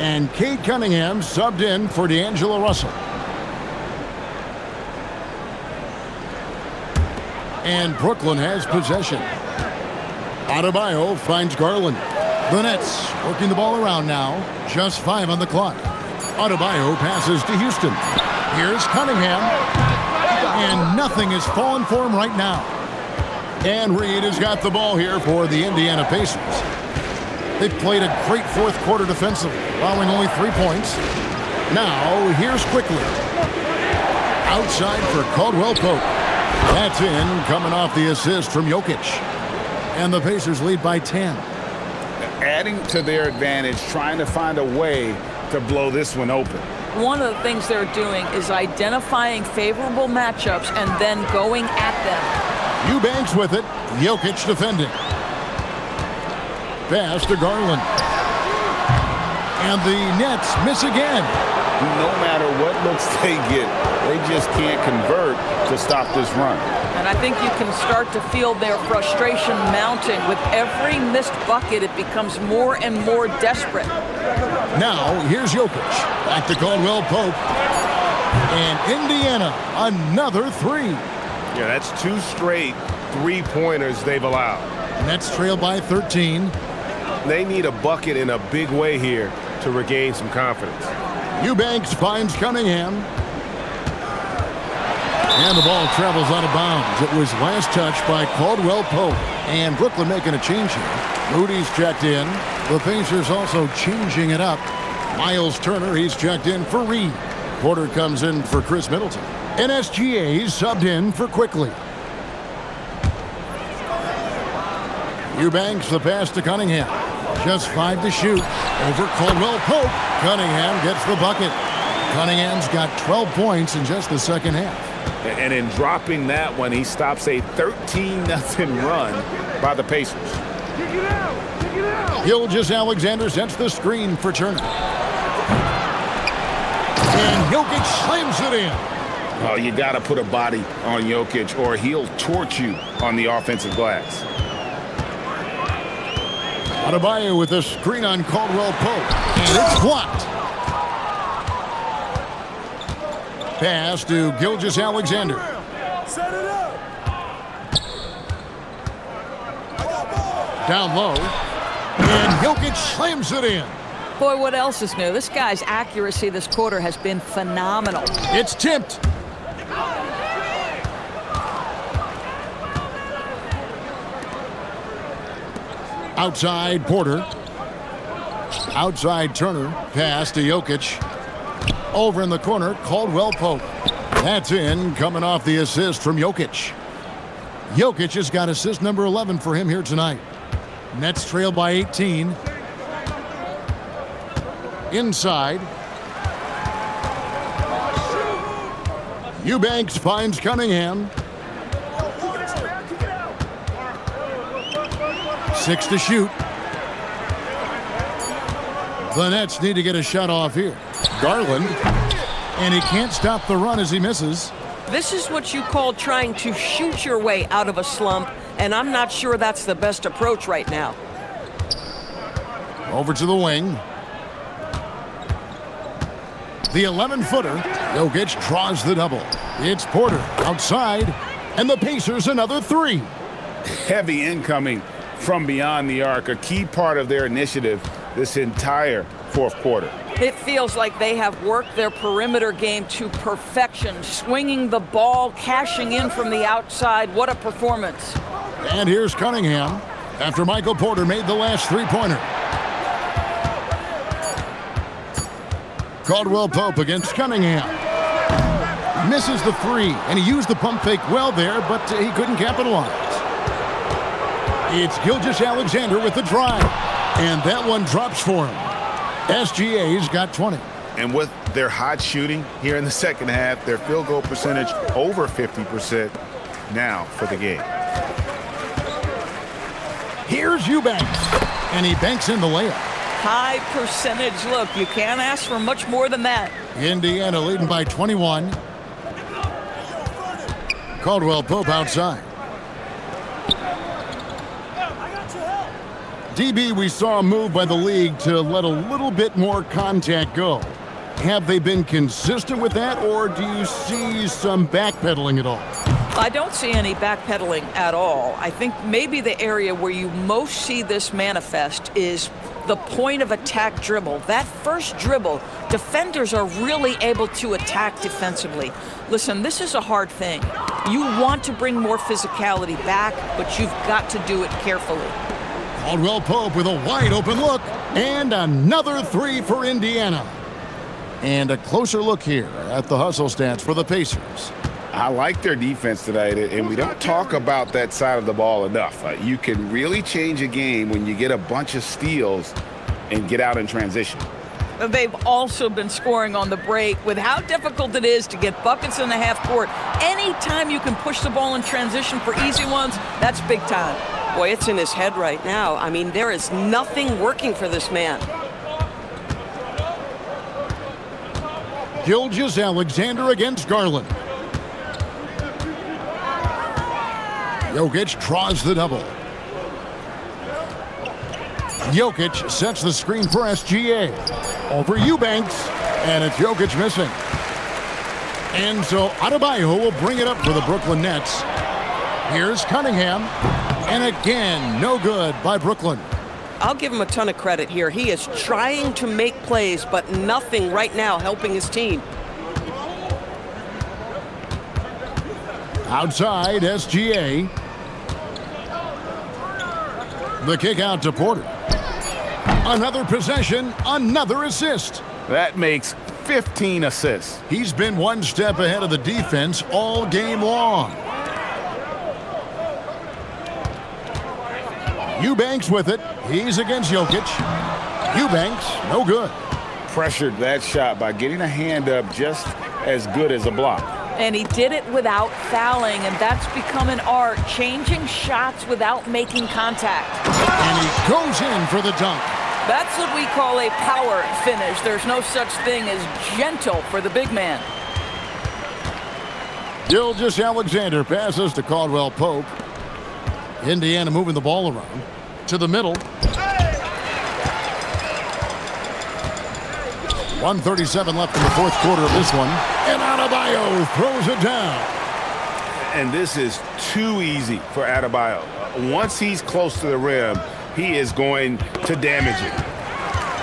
And Cade Cunningham subbed in for D'Angelo Russell. And Brooklyn has possession. Adebayo finds Garland. The Nets working the ball around now. Just 5 on the clock. Adebayo passes to Houston. Here's Cunningham. And nothing is falling for him right now. And Reed has got the ball here for the Indiana Pacers. They've played a great fourth quarter defensively, allowing only 3 points. Now, here's Quickly. Outside for Caldwell Pope. That's in, coming off the assist from Jokic. And the Pacers lead by 10. Adding to their advantage, trying to find a way to blow this one open. One of the things they're doing is identifying favorable matchups and then going at them. Eubanks with it. Jokic defending. Pass to Garland. And the Nets miss again. No matter what looks they get, they just can't convert to stop this run. And I think you can start to feel their frustration mounting. With every missed bucket, it becomes more and more desperate. Now, here's Jokic. Back to Caldwell Pope. And Indiana, another 3. Yeah, that's 2 straight 3-pointers they've allowed. Nets trail by 13. They need a bucket in a big way here to regain some confidence. Eubanks finds Cunningham. And the ball travels out of bounds. It was last touched by Caldwell Pope. And Brooklyn making a change here. Moody's checked in. The Pacers also changing it up. Miles Turner, he's checked in for Reed. Porter comes in for Chris Middleton. And SGA subbed in for Quickly. Eubanks, the pass to Cunningham. Just 5 to shoot. Over Caldwell Pope. Cunningham gets the bucket. Cunningham's got 12 points in just the second half. And in dropping that one, he stops a 13-0 run by the Pacers. Gilgeous-Alexander sets the screen for Turner. And Jokic slams it in. Oh, you got to put a body on Jokic or he'll torch you on the offensive glass. Adebayo with the screen on Caldwell Pope. And it's blocked. Pass to Gilgeous-Alexander. Set it up. Down low. And Jokic slams it in. Boy, what else is new? This guy's accuracy this quarter has been phenomenal. It's tipped. Outside Porter. Outside Turner. Pass to Jokic. Over in the corner, Caldwell Pope. That's in, coming off the assist from Jokic. Jokic has got assist number 11 for him here tonight. Nets trail by 18. Inside. Eubanks finds Cunningham. 6 to shoot. The Nets need to get a shot off here. Garland, and he can't stop the run as he misses. This is what you call trying to shoot your way out of a slump, and I'm not sure that's the best approach right now. Over to the wing. The 11-footer. Jokic draws the double. It's Porter outside, and the Pacers another 3. Heavy incoming from beyond the arc, a key part of their initiative this entire fourth quarter. It feels like they have worked their perimeter game to perfection, swinging the ball, cashing in from the outside. What a performance. And here's Cunningham after Michael Porter made the last 3-pointer. Caldwell Pope against Cunningham. Misses the 3, and he used the pump fake well there, but he couldn't capitalize. It's Gilgeous-Alexander with the drive, and that one drops for him. SGA's got 20. And with their hot shooting here in the second half, their field goal percentage over 50%, now for the game. Here's Eubanks, and he banks in the layup. High percentage look. You can't ask for much more than that. Indiana leading by 21. Caldwell Pope outside. DB, we saw a move by the league to let a little bit more contact go. Have they been consistent with that, or do you see some backpedaling at all? I don't see any backpedaling at all. I think maybe the area where you most see this manifest is the point of attack dribble. That first dribble, defenders are really able to attack defensively. Listen, this is a hard thing. You want to bring more physicality back, but you've got to do it carefully. Caldwell Pope with a wide open look, and another three for Indiana. And a closer look here at the hustle stats for the Pacers. I like their defense tonight, and we don't talk about that side of the ball enough. You can really change a game when you get a bunch of steals and get out in transition. They've also been scoring on the break. With how difficult it is to get buckets in the half court, anytime you can push the ball in transition for easy ones, that's big time. Boy, it's in his head right now. I mean, there is nothing working for this man. Gilgeous-Alexander against Garland. Jokic draws the double. Jokic sets the screen for SGA. Over Eubanks, and it's Jokic missing. And so Adebayo will bring it up for the Brooklyn Nets. Here's Cunningham, and again, no good by Brooklyn. I'll give him a ton of credit here. He is trying to make plays, but nothing right now helping his team. Outside, SGA. The kick out to Porter. Another possession, another assist. That makes 15 assists. He's been one step ahead of the defense all game long. Eubanks with it. He's against Jokic. Eubanks, no good. Pressured that shot by getting a hand up just as good as a block. And he did it without fouling, and that's become an art, changing shots without making contact. And he goes in for the dunk. That's what we call a power finish. There's no such thing as gentle for the big man. Gilgeous-Alexander passes to Caldwell Pope. Indiana moving the ball around to the middle. 1:37 left in the fourth quarter of this one. And Adebayo throws it down. And this is too easy for Adebayo. Once he's close to the rim, he is going to damage it.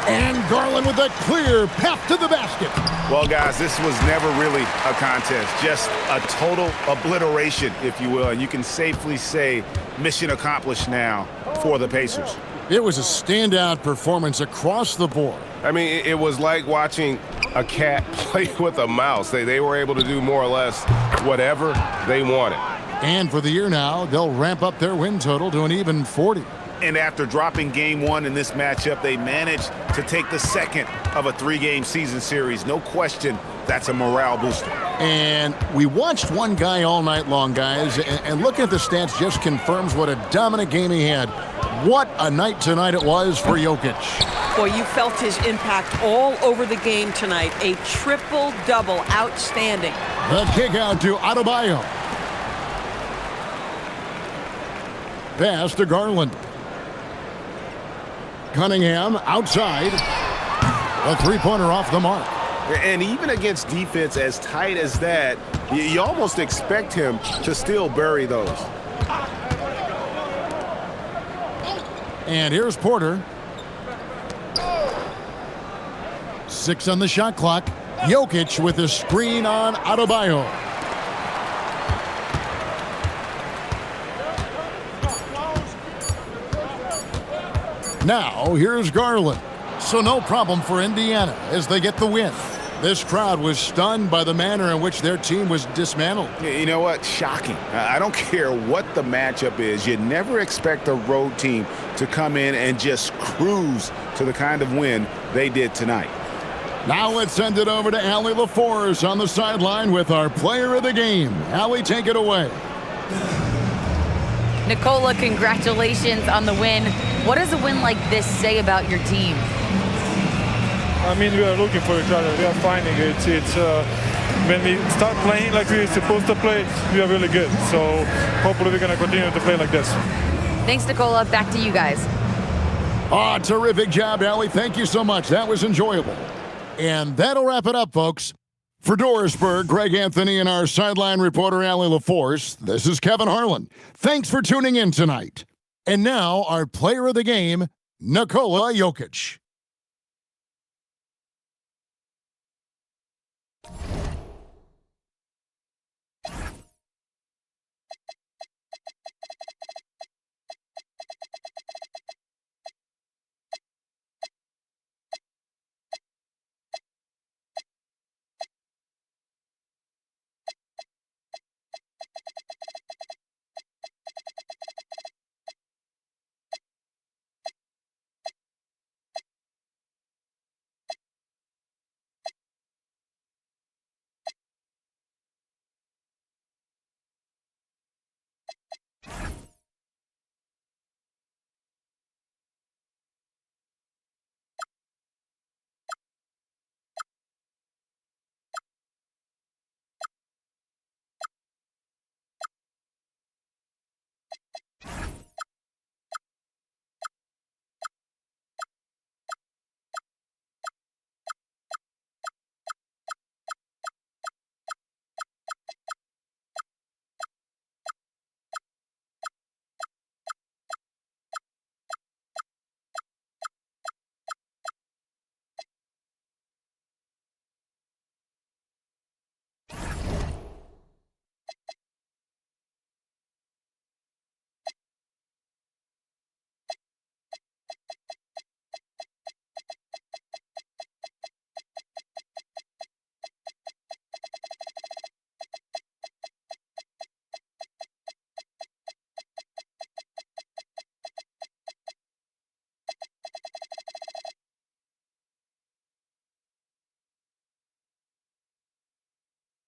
And Garland with a clear path to the basket. Well, guys, this was never really a contest. Just a total obliteration, if you will. And you can safely say mission accomplished now for the Pacers. It was a standout performance across the board. I mean, it was like watching a cat play with a mouse. They were able to do more or less whatever they wanted. And for the year now, they'll ramp up their win total to an even 40. And after dropping game one in this matchup, they managed to take the second of a three-game season series. No question, that's a morale booster. And we watched one guy all night long, guys, and looking at the stats just confirms what a dominant game he had. What a night tonight it was for Jokic. Boy, you felt his impact all over the game tonight. A triple-double, outstanding. The kick out to Adebayo. Pass to Garland. Cunningham outside. A three-pointer off the mark. And even against defense as tight as that, you almost expect him to still bury those. And here's Porter. 6 on the shot clock. Jokic with a screen on Adebayo. Now, here's Garland. So no problem for Indiana as they get the win. This crowd was stunned by the manner in which their team was dismantled. You know what? Shocking. I don't care what the matchup is. You never expect a road team to come in and just cruise to the kind of win they did tonight. Now let's send it over to Allie LaForce on the sideline with our player of the game. Allie, take it away. Nikola, congratulations on the win. What does a win like this say about your team? I mean, we are looking for each other. We are finding it. When we start playing like we're supposed to play, we are really good. So hopefully we're going to continue to play like this. Thanks, Nikola. Back to you guys. Terrific job, Allie. Thank you so much. That was enjoyable. And that'll wrap it up, folks. For Dorisburg, Greg Anthony, and our sideline reporter, Allie LaForce, this is Kevin Harlan. Thanks for tuning in tonight. And now, our player of the game, Nikola Jokic.